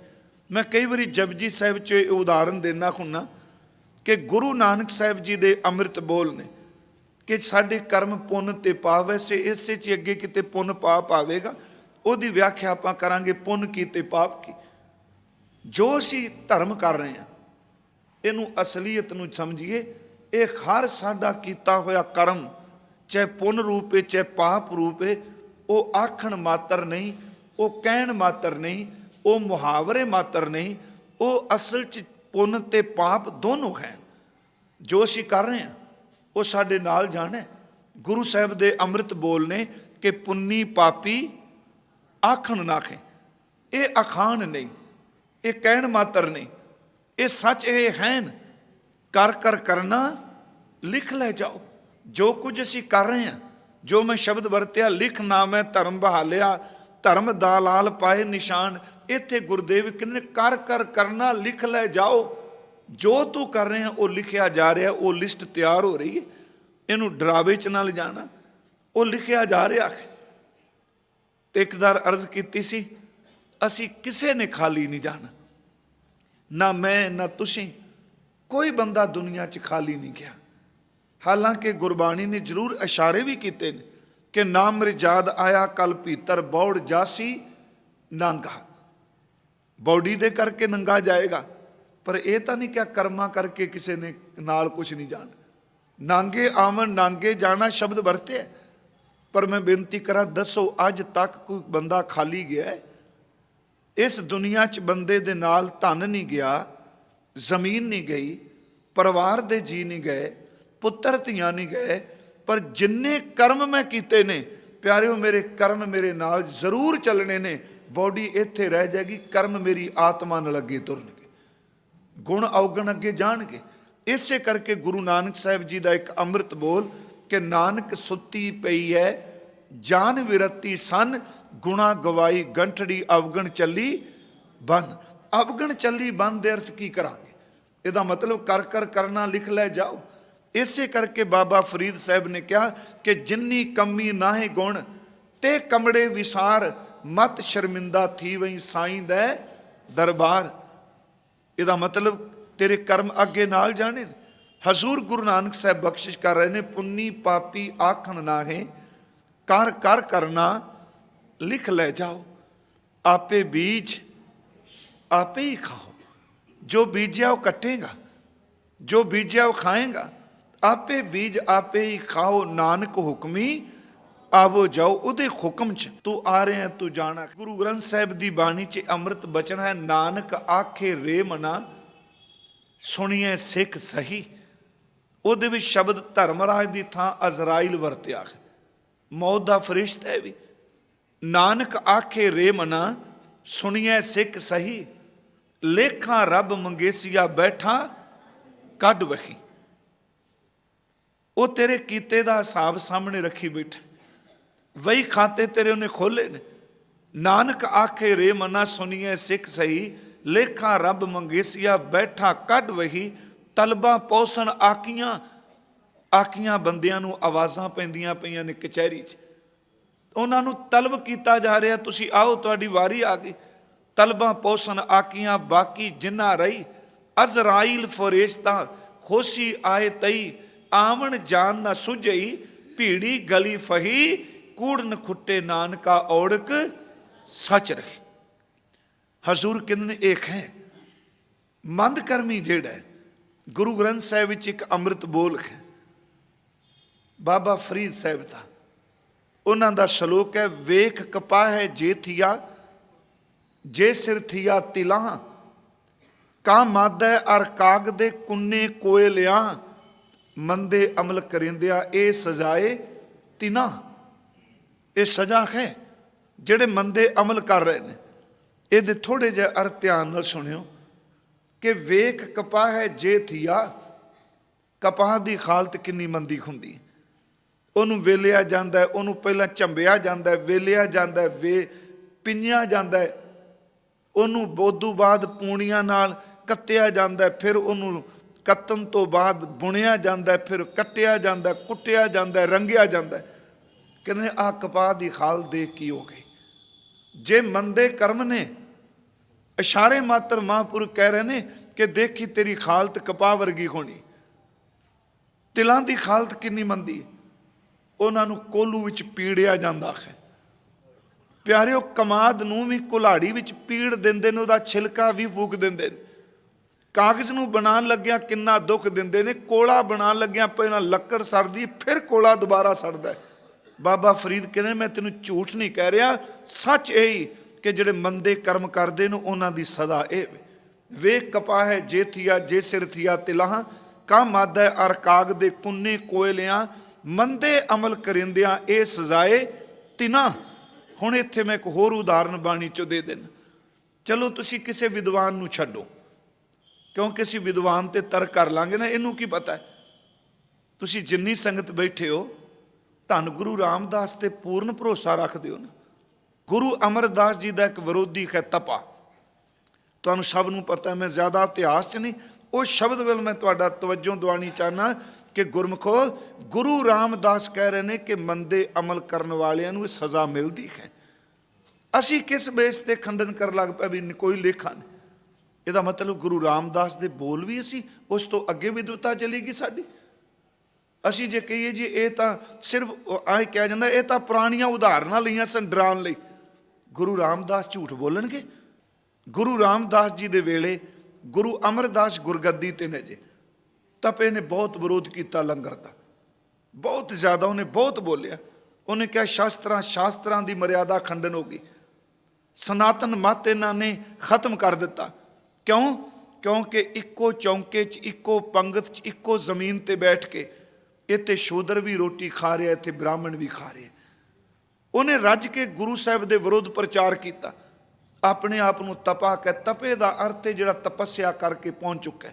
ਮੈਂ ਕਈ ਵਾਰੀ ਜਪਜੀ ਸਾਹਿਬ 'ਚ ਇਹ ਉਦਾਹਰਨ ਦੇਣਾ ਹੁੰਨਾ ਕਿ ਗੁਰੂ ਨਾਨਕ ਸਾਹਿਬ ਜੀ ਦੇ ਅੰਮ੍ਰਿਤ ਬੋਲ ਨੇ ਕਿ ਸਾਡੇ ਕਰਮ ਪੁੰਨ ਤੇ ਪਾਪ। ਵੈਸੇ ਇਸੇ 'ਚ ਅੱਗੇ ਕਿਤੇ ਪੁੰਨ ਪਾਪ ਆਵੇਗਾ, ਉਹਦੀ ਵਿਆਖਿਆ ਆਪਾਂ ਕਰਾਂਗੇ, ਪੁੰਨ ਕੀ ਤੇ ਪਾਪ ਕੀ। ਜੋ ਅਸੀਂ ਧਰਮ ਕਰ ਰਹੇ ਹਾਂ ਇਹਨੂੰ ਅਸਲੀਅਤ ਨੂੰ ਸਮਝੀਏ। ਇਹ ਹਰ ਸਾਡਾ ਕੀਤਾ ਹੋਇਆ ਕਰਮ, ਚਾਹੇ ਪੁੰਨ ਰੂਪ ਹੈ ਚਾਹੇ ਪਾਪ ਰੂਪ ਹੈ, ਉਹ ਆਖਣ ਮਾਤਰ ਨਹੀਂ, ਉਹ ਕਹਿਣ ਮਾਤਰ ਨਹੀਂ, ਉਹ ਮੁਹਾਵਰੇ ਮਾਤਰ ਨਹੀਂ। ਉਹ ਅਸਲ 'ਚ ਪੁੰਨ ਤੇ ਪਾਪ ਦੋਨੋਂ ਹੈ। ਜੋ ਅਸੀਂ ਕਰ ਰਹੇ ਹਾਂ ਉਹ ਸਾਡੇ ਨਾਲ ਜਾਣਾ। ਗੁਰੂ ਸਾਹਿਬ ਦੇ ਅੰਮ੍ਰਿਤ ਬੋਲ ਨੇ ਕਿ ਪੁੰਨੀ ਪਾਪੀ ਆਖਣ ਨਾਖੇ। ਇਹ ਅਖਾਣ ਨਹੀਂ, ਇਹ ਕਹਿਣ ਮਾਤਰ ਨਹੀਂ, ਇਹ ਸੱਚ ਇਹ ਹੈਨ। ਕਰ ਕਰ ਕਰਨਾ ਲਿਖ ਲੈ ਜਾਓ। ਜੋ ਕੁਝ ਅਸੀਂ ਕਰ ਰਹੇ ਹਾਂ, ਜੋ ਮੈਂ ਸ਼ਬਦ ਵਰਤਿਆ, ਲਿਖ ਨਾ ਮੈਂ ਧਰਮ ਬਹਾਲਿਆ, ਧਰਮ ਦਾ ਲਾਲ ਪਾਏ ਨਿਸ਼ਾਨ। ਇੱਥੇ ਗੁਰਦੇਵ ਕਹਿੰਦੇ ਕਰ ਕਰ ਕਰਨਾ ਲਿਖ ਲੈ ਜਾਓ। ਜੋ ਤੂੰ ਕਰ ਰਹੇ ਹਾਂ ਉਹ ਲਿਖਿਆ ਜਾ ਰਿਹਾ, ਉਹ ਲਿਸਟ ਤਿਆਰ ਹੋ ਰਹੀ ਹੈ। ਇਹਨੂੰ ਡਰਾਵੇ 'ਚ ਨਾ ਲਿਜਾਣਾ, ਉਹ ਲਿਖਿਆ ਜਾ ਰਿਹਾ ਹੈ। ਤੇ ਇੱਕ ਵਾਰ ਅਰਜ਼ ਕੀਤੀ ਸੀ, ਅਸੀਂ ਕਿਸੇ ਨੇ ਖਾਲੀ ਨਹੀਂ ਜਾਣਾ, ਨਾ ਮੈਂ ਨਾ ਤੁਸੀਂ, ਕੋਈ ਬੰਦਾ ਦੁਨੀਆ 'ਚ ਖਾਲੀ ਨਹੀਂ ਗਿਆ। ਹਾਲਾਂਕਿ ਗੁਰਬਾਣੀ ਨੇ ਜ਼ਰੂਰ ਇਸ਼ਾਰੇ ਵੀ ਕੀਤੇ ਨੇ ਕਿ ਨਾਮ ਮਰਜਾਦ ਆਇਆ ਕਲ ਭੀਤਰ ਬੌੜ ਜਾਸੀ ਨਾਂਗਾ। ਬੌਡੀ ਦੇ ਕਰਕੇ ਨੰਗਾ ਜਾਏਗਾ, ਪਰ ਇਹ ਤਾਂ ਨਹੀਂ ਕਿ ਕਰਮਾਂ ਕਰਕੇ ਕਿਸੇ ਨੇ ਨਾਲ ਕੁਝ ਨਹੀਂ ਜਾਣਾ। ਨਾਂਗੇ ਆਵਣ ਨਾਂਗੇ ਜਾਣਾ ਸ਼ਬਦ ਵਰਤਿਆ। ਪਰ ਮੈਂ ਬੇਨਤੀ ਕਰਾਂ, ਦੱਸੋ ਅੱਜ ਤੱਕ ਕੋਈ ਬੰਦਾ ਖਾਲੀ ਗਿਆ? ਇਸ ਦੁਨੀਆ 'ਚ ਬੰਦੇ ਦੇ ਨਾਲ ਧਨ ਨਹੀਂ ਗਿਆ, ਜ਼ਮੀਨ ਨਹੀਂ ਗਈ, ਪਰਿਵਾਰ ਦੇ ਜੀ ਨਹੀਂ ਗਏ, ਪੁੱਤਰ ਧੀਆਂ ਨਹੀਂ ਗਏ, ਪਰ ਜਿੰਨੇ ਕਰਮ ਮੈਂ ਕੀਤੇ ਨੇ ਪਿਆਰਿਓ, ਮੇਰੇ ਕਰਮ ਮੇਰੇ ਨਾਲ ਜ਼ਰੂਰ ਚੱਲਣੇ ਨੇ। ਬੋਡੀ ਇੱਥੇ ਰਹਿ ਜਾਏਗੀ, ਕਰਮ ਮੇਰੀ ਆਤਮਾ ਨਾਲ ਅੱਗੇ ਤੁਰਨਗੇ, ਗੁਣ ਔਗਣ ਅੱਗੇ ਜਾਣਗੇ। ਇਸੇ ਕਰਕੇ ਗੁਰੂ ਨਾਨਕ ਸਾਹਿਬ ਜੀ ਦਾ ਇੱਕ ਅੰਮ੍ਰਿਤ ਬੋਲ ਕਿ ਨਾਨਕ ਸੁੱਤੀ ਪਈ ਹੈ ਜਾਨ ਵਿਰਤੀ ਸਨ, ਗੁਣਾ ਗਵਾਈ ਗੰਠੜੀ ਅਵਗਣ ਚੱਲੀ ਬਨ। ਅਵਗਣ ਚੱਲੀ ਬਨ ਦੇ ਅਰਥ ਕੀ ਕਰਾਂਗੇ? ਇਹਦਾ ਮਤਲਬ ਕਰ ਕਰ ਕਰਨਾ ਲਿਖ ਲੈ ਜਾਓ। ਇਸੇ ਕਰਕੇ ਬਾਬਾ ਫਰੀਦ ਸਾਹਿਬ ਨੇ ਕਿਹਾ ਕਿ ਜਿੰਨੀ ਕਮੀ ਨਾਹੇ ਗੁਣ ਤੇ ਕਮੜੇ ਵਿਸਾਰ, ਮਤ ਸ਼ਰਮਿੰਦਾ ਥੀ ਵਈ ਸਾਈਂ ਦਾ ਦਰਬਾਰ। ਇਹਦਾ ਮਤਲਬ ਤੇਰੇ ਕਰਮ ਅੱਗੇ ਨਾਲ ਜਾਣੇ ਨੇ। ਹਜ਼ੂਰ ਗੁਰੂ ਨਾਨਕ ਸਾਹਿਬ ਬਖਸ਼ਿਸ਼ ਕਰ ਰਹੇ ਨੇ, ਪੁੰਨੀ ਪਾਪੀ ਆਖਣ ਨਾਹੇ ਕਰ ਕਰ ਕਰਨਾ ਲਿਖ ਲੈ ਜਾਓ। ਆਪੇ ਬੀਜ ਆਪੇ ਹੀ ਖਾਓ। ਜੋ ਬੀਜਿਆ ਉਹ ਕੱਟੇਗਾ, ਜੋ ਬੀਜਿਆ ਉਹ ਖਾਏਗਾ। ਆਪੇ ਬੀਜ ਆਪੇ ਹੀ ਖਾਓ, ਨਾਨਕ ਹੁਕਮੀ ਆਵੋ ਜਾਓ। ਉਹਦੇ ਹੁਕਮ 'ਚ ਤੂੰ ਆ ਰਿਹਾ ਤੂੰ ਜਾਣਾ। ਗੁਰੂ ਗ੍ਰੰਥ ਸਾਹਿਬ ਦੀ ਬਾਣੀ 'ਚ ਅੰਮ੍ਰਿਤ ਬਚਨ ਹੈ, ਨਾਨਕ ਆਖੇ ਰੇ ਮਨਾ ਸੁਣੀਏ ਸਿੱਖ ਸਹੀ। ਉਹਦੇ ਵਿੱਚ ਸ਼ਬਦ ਧਰਮਰਾਜ ਦੀ ਥਾਂ ਅਜ਼ਰਾਈਲ ਵਰਤਿਆ ਹੈ, ਮੌਤ ਦਾ ਫਰਿਸ਼ਤਾ ਹੈ ਵੀ। ਨਾਨਕ ਆਖੇ ਰੇ ਮਨਾ ਸੁਣੀਏ ਸਿੱਖ ਸਹੀ, ਲੇਖਾਂ ਰੱਬ ਮੰਗੇਸੀਆ ਬੈਠਾ ਕੱਢ ਵਹੀ। ਉਹ ਤੇਰੇ ਕੀਤੇ ਦਾ ਹਿਸਾਬ ਸਾਹਮਣੇ ਰੱਖੀ ਬੈਠਾ, ਵਹੀ ਖਾਤੇ ਤੇਰੇ ਉਹਨੇ ਖੋਲੇ ਨੇ। ਨਾਨਕ ਆਖੇ ਰੇ ਮਨਾ ਸੁਣੀਏ ਸਿੱਖ ਸਹੀ, ਲੇਖਾਂ ਰੱਬ ਮੰਗੇਸੀਆ ਬੈਠਾ ਕੱਢ ਵਹੀ। ਤਲਬਾਂ ਪੌਸਣ ਆਕੀਆਂ, ਆਕੀਆਂ ਬੰਦਿਆਂ ਨੂੰ ਆਵਾਜ਼ਾਂ ਪੈਂਦੀਆਂ ਪਈਆਂ ਨੇ ਕਚਹਿਰੀ 'ਚ, ਉਹਨਾਂ ਨੂੰ ਤਲਬ ਕੀਤਾ ਜਾ ਰਿਹਾ, ਤੁਸੀਂ ਆਓ ਤੁਹਾਡੀ ਵਾਰੀ ਆ ਗਈ। ਤਲਬਾਂ ਪੌਸਣ ਆਕੀਆਂ ਬਾਕੀ ਜਿੰਨਾ ਰਹੀ, ਅਜ਼ਰਾਈਲ ਫਰਿਸ਼ਤਾ ਖੁਸ਼ੀ ਆਏ ਤਈ, ਆਵਣ ਜਾਨ ਨਾ ਸੁਝਈ ਭੀੜੀ ਗਲੀ ਫਹੀ, ਕੂੜਨ ਖੁੱਟੇ ਨਾਨਕਾ ਔੜਕ ਸੱਚ ਰਹੀ। ਹਜ਼ੂਰ ਕਹਿੰਦੇ ਨੇ ਇਹ ਹੈ ਮੰਦ ਕਰਮੀ ਜਿਹੜਾ ਹੈ। ਗੁਰੂ ਗ੍ਰੰਥ ਸਾਹਿਬ ਵਿੱਚ ਇੱਕ ਅੰਮ੍ਰਿਤ ਬੋਲ ਹੈ ਬਾਬਾ ਫਰੀਦ ਸਾਹਿਬ ਦਾ, ਉਹਨਾਂ ਦਾ ਸ਼ਲੋਕ ਹੈ, ਵੇਖ ਕਪਾਹ ਹੈ ਜੇ ਥੀਆ ਜੇ ਸਿਰ ਥੀਆ ਤਿਲਾਂ, ਕਾ ਮਾਦਾ ਅਰ ਕਾਗ ਦੇ ਕੁੰਨੇ ਕੋਏ ਲਿਆ, ਮੰਦੇ ਅਮਲ ਕਰਿੰਦਿਆ ਇਹ ਸਜ਼ਾਏ ਤਿਨਾ। ਇਹ ਸਜ਼ਾ ਹੈ ਜਿਹੜੇ ਮੰਦੇ ਅਮਲ ਕਰ ਰਹੇ ਨੇ। ਇਹਦੇ ਥੋੜੇ ਜਿਹੇ ਅਰਥ ਧਿਆਨ ਨਾਲ ਸੁਣਿਓ ਕਿ ਵੇਖ ਕਪਾਹ ਹੈ ਜੇ ਥੀਆ, ਕਪਾਹ ਦੀ ਹਾਲਤ ਕਿੰਨੀ ਮੰਦੀ ਹੁੰਦੀ ਹੈ। ਉਹਨੂੰ ਵੇਲਿਆ ਜਾਂਦਾ, ਉਹਨੂੰ ਪਹਿਲਾਂ ਝੰਬਿਆ ਜਾਂਦਾ, ਵੇਲਿਆ ਜਾਂਦਾ, ਪਿੰਨਿਆ ਜਾਂਦਾ, ਉਹਨੂੰ ਉਦੋਂ ਬਾਅਦ ਪੂਣੀਆਂ ਨਾਲ ਕੱਤਿਆ ਜਾਂਦਾ, ਫਿਰ ਉਹਨੂੰ ਕੱਤਣ ਤੋਂ ਬਾਅਦ ਬੁਣਿਆ ਜਾਂਦਾ, ਫਿਰ ਕੱਟਿਆ ਜਾਂਦਾ, ਕੁੱਟਿਆ ਜਾਂਦਾ, ਰੰਗਿਆ ਜਾਂਦਾ। ਕਹਿੰਦੇ ਨੇ ਆਹ ਕਪਾਹ ਦੀ ਹਾਲਤ ਦੇਖ ਕੀ ਹੋ ਗਈ। ਜੇ ਮੰਦੇ ਕਰਮ ਨੇ, ਇਸ਼ਾਰੇ ਮਾਤਰ ਮਹਾਂਪੁਰਖ ਕਹਿ ਰਹੇ ਨੇ ਕਿ ਦੇਖੀ ਤੇਰੀ ਹਾਲਤ ਕਪਾਹ ਵਰਗੀ ਹੋਣੀ। ਤਿਲਾਂ ਦੀ ਹਾਲਤ ਕਿੰਨੀ ਮੰਦੀ ਹੈ। ਉਹਨਾਂ ਨੂੰ ਕੋਲੂ ਵਿੱਚ ਪੀੜਿਆ ਜਾਂਦਾ ਹੈ। ਪਿਆਰਿਓ, ਕਮਾਦ ਨੂੰ ਵੀ ਕੁਲਾੜੀ ਵਿੱਚ ਪੀੜ ਦਿੰਦੇ ਨੇ, ਉਹਦਾ ਛਿਲਕਾ ਵੀ ਫੂਕ ਦਿੰਦੇ ਨੇ। ਕਾਗਜ਼ ਨੂੰ ਬਣਾਉਣ ਲੱਗਿਆ ਕਿੰਨਾ ਦੁੱਖ ਦਿੰਦੇ ਨੇ। ਕੋਲਾ ਬਣਾਉਣ ਲੱਗਿਆ ਪਹਿਲਾਂ ਲੱਕੜ ਸੜਦੀ, ਫਿਰ ਕੋਲਾ ਦੁਬਾਰਾ ਸੜਦਾ। ਬਾਬਾ ਫਰੀਦ ਕਹਿੰਦੇ ਮੈਂ ਤੈਨੂੰ ਝੂਠ ਨਹੀਂ ਕਹਿ ਰਿਹਾ, ਸੱਚ ਇਹੀ ਕਿ ਜਿਹੜੇ ਮੰਦੇ ਕਰਮ ਕਰਦੇ ਨੇ ਉਹਨਾਂ ਦੀ ਸਜ਼ਾ ਇਹ ਵੇਖ ਕਪਾਹ ਹੈ ਜੇ ਥੀਆ, ਜੇ ਸਿਰ ਥੀਆ ਤਿਲਾਹਾਂ, ਕਾ ਮਾਦਾ ਅਰ ਕਾਗ ਦੇ ਕੁੰਨੇ ਕੋਇਲਿਆਂ, ਮੰਦੇ ਅਮਲ ਕਰਿੰਦਿਆਂ ਇਹ ਸਜ਼ਾਏ ਤਿਨਾ। ਹੁਣ ਇੱਥੇ ਮੈਂ ਇੱਕ ਹੋਰ ਉਦਾਹਰਨ ਬਾਣੀ ਚੋਂ ਦੇ ਦੇਣਾ। ਚਲੋ ਤੁਸੀਂ ਕਿਸੇ ਵਿਦਵਾਨ ਨੂੰ ਛੱਡੋ, ਕਿਉਂਕਿ ਅਸੀਂ ਵਿਦਵਾਨ ਤੇ ਤਰਕ ਕਰ ਲਾਂਗੇ ਨਾ, ਇਹਨੂੰ ਕੀ ਪਤਾ ਹੈ। ਤੁਸੀਂ ਜਿੰਨੀ ਸੰਗਤ ਬੈਠੇ ਹੋ, ਧੰਨ ਗੁਰੂ ਰਾਮਦਾਸ ਤੇ ਪੂਰਨ ਭਰੋਸਾ ਰੱਖਦੇ ਹੋ ਨਾ। ਗੁਰੂ ਅਮਰਦਾਸ ਜੀ ਦਾ ਇੱਕ ਵਿਰੋਧੀ ਹੈ ਤਪਾ। ਤੁਹਾਨੂੰ ਸਭ ਨੂੰ ਪਤਾ, ਮੈਂ ਜ਼ਿਆਦਾ ਇਤਿਹਾਸ 'ਚ ਨਹੀਂ, ਉਹ ਸ਼ਬਦ ਵੱਲ ਮੈਂ ਤੁਹਾਡਾ ਤਵੱਜੋ ਦਿਵਾਉਣੀ ਚਾਹੁੰਦਾ ਕਿ ਗੁਰਮੁਖੋ, ਗੁਰੂ ਰਾਮਦਾਸ ਕਹਿ ਰਹੇ ਨੇ ਕਿ ਮੰਦੇ ਅਮਲ ਕਰਨ ਵਾਲਿਆਂ ਨੂੰ ਇਹ ਸਜ਼ਾ ਮਿਲਦੀ ਹੈ। ਅਸੀਂ ਕਿਸ ਬੇਸ ਤੇ ਖੰਡਨ ਕਰਨ ਲੱਗ ਪਏ ਵੀ ਕੋਈ ਲੇਖਾ ਨਹੀਂ। ਇਹਦਾ ਮਤਲਬ ਗੁਰੂ ਰਾਮਦਾਸ ਦੇ ਬੋਲ ਵੀ ਅਸੀਂ ਉਸ ਤੋਂ ਅੱਗੇ ਵਿਦਵਤਾ ਚਲੇਗੀ ਸਾਡੀ। ਅਸੀਂ ਜੇ ਕਹੀਏ ਜੀ ਇਹ ਤਾਂ ਸਿਰਫ ਆਹ ਕਿਹਾ ਜਾਂਦਾ ਇਹ ਤਾਂ ਪੁਰਾਣੀਆਂ ਉਦਾਹਰਨਾਂ ਲਈਆਂ ਸਨ ਡਰਾਉਣ ਲਈ, ਗੁਰੂ ਰਾਮਦਾਸ ਝੂਠ ਬੋਲਣਗੇ। ਗੁਰੂ ਰਾਮਦਾਸ ਜੀ ਦੇ ਵੇਲੇ ਗੁਰੂ ਅਮਰਦਾਸ ਗੁਰਗੱਦੀ ਤੇ ਨੇ ਜੇ, ਤਪੇ ਨੇ ਬਹੁਤ ਵਿਰੋਧ ਕੀਤਾ ਲੰਗਰ ਦਾ, ਬਹੁਤ ਜ਼ਿਆਦਾ ਉਹਨੇ ਬਹੁਤ ਬੋਲਿਆ। ਉਹਨੇ ਕਿਹਾ ਸ਼ਾਸਤਰਾਂ ਦੀ ਮਰਿਆਦਾ ਖੰਡਨ ਹੋ ਗਈ, ਸਨਾਤਨ ਮਤ ਇਹਨਾਂ ਨੇ ਖਤਮ ਕਰ ਦਿੱਤਾ। ਕਿਉਂ? ਕਿਉਂਕਿ ਇੱਕੋ ਚੌਂਕੇ 'ਚ, ਇੱਕੋ ਪੰਗਤ 'ਚ, ਇੱਕੋ ਜ਼ਮੀਨ ਤੇ ਬੈਠ ਕੇ ਇੱਥੇ ਸ਼ੂਦਰ ਵੀ ਰੋਟੀ ਖਾ ਰਿਹਾ, ਇੱਥੇ ਬ੍ਰਾਹਮਣ ਵੀ ਖਾ ਰਿਹਾ। ਉਹਨੇ ਰੱਜ ਕੇ ਗੁਰੂ ਸਾਹਿਬ ਦੇ ਵਿਰੁੱਧ ਪ੍ਰਚਾਰ ਕੀਤਾ, ਆਪਣੇ ਆਪ ਨੂੰ ਤਪਾ ਕੇ। ਤਪੇ ਦਾ ਅਰਥ ਹੈ ਜਿਹੜਾ ਤਪੱਸਿਆ ਕਰਕੇ ਪਹੁੰਚ ਚੁੱਕਾ।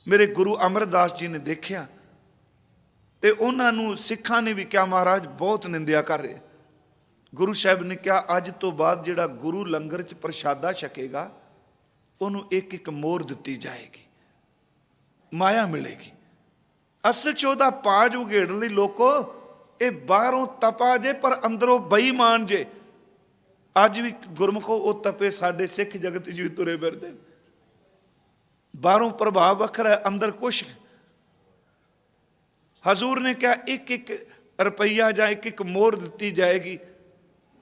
ਮੇਰੇ ਗੁਰੂ ਅਮਰਦਾਸ ਜੀ ਨੇ ਦੇਖਿਆ ਤੇ ਉਹਨਾਂ ਨੂੰ ਸਿੱਖਾਂ ਨੇ ਵੀ ਕਿਹਾ ਮਹਾਰਾਜ ਬਹੁਤ ਨਿੰਦਿਆ ਕਰ ਰਹੇ। ਗੁਰੂ ਸਾਹਿਬ ਨੇ ਕਿਹਾ ਅੱਜ ਤੋਂ ਬਾਅਦ ਜਿਹੜਾ ਗੁਰੂ ਲੰਗਰ 'ਚ ਪ੍ਰਸ਼ਾਦਾ ਛਕੇਗਾ ਉਹਨੂੰ ਇੱਕ ਇੱਕ ਮੋਹਰ ਦਿੱਤੀ ਜਾਏਗੀ, ਮਾਇਆ ਮਿਲੇਗੀ। ਅਸਲ 'ਚ ਉਹਦਾ ਪਾਜ ਉਘੇੜਨ ਲਈ ਲੋਕੋ ਇਹ ਬਾਹਰੋਂ ਤਪਾ ਜੇ ਪਰ ਅੰਦਰੋਂ ਬੇਈਮਾਨ ਜੇ। ਅੱਜ ਵੀ ਗੁਰਮੁਖੋ ਉਹ ਤਪੇ ਸਾਡੇ ਸਿੱਖ ਜਗਤ 'ਚ ਵੀ ਤੁਰੇ ਫਿਰਦੇ। ਬਾਹਰੋਂ ਪ੍ਰਭਾਵ ਵੱਖਰਾ, ਅੰਦਰ ਕੁਛ। ਹਜ਼ੂਰ ਨੇ ਕਿਹਾ ਇੱਕ ਇੱਕ ਰੁਪਈਆ ਜਾਂ ਇੱਕ ਇੱਕ ਮੋਹਰ ਦਿੱਤੀ ਜਾਏਗੀ।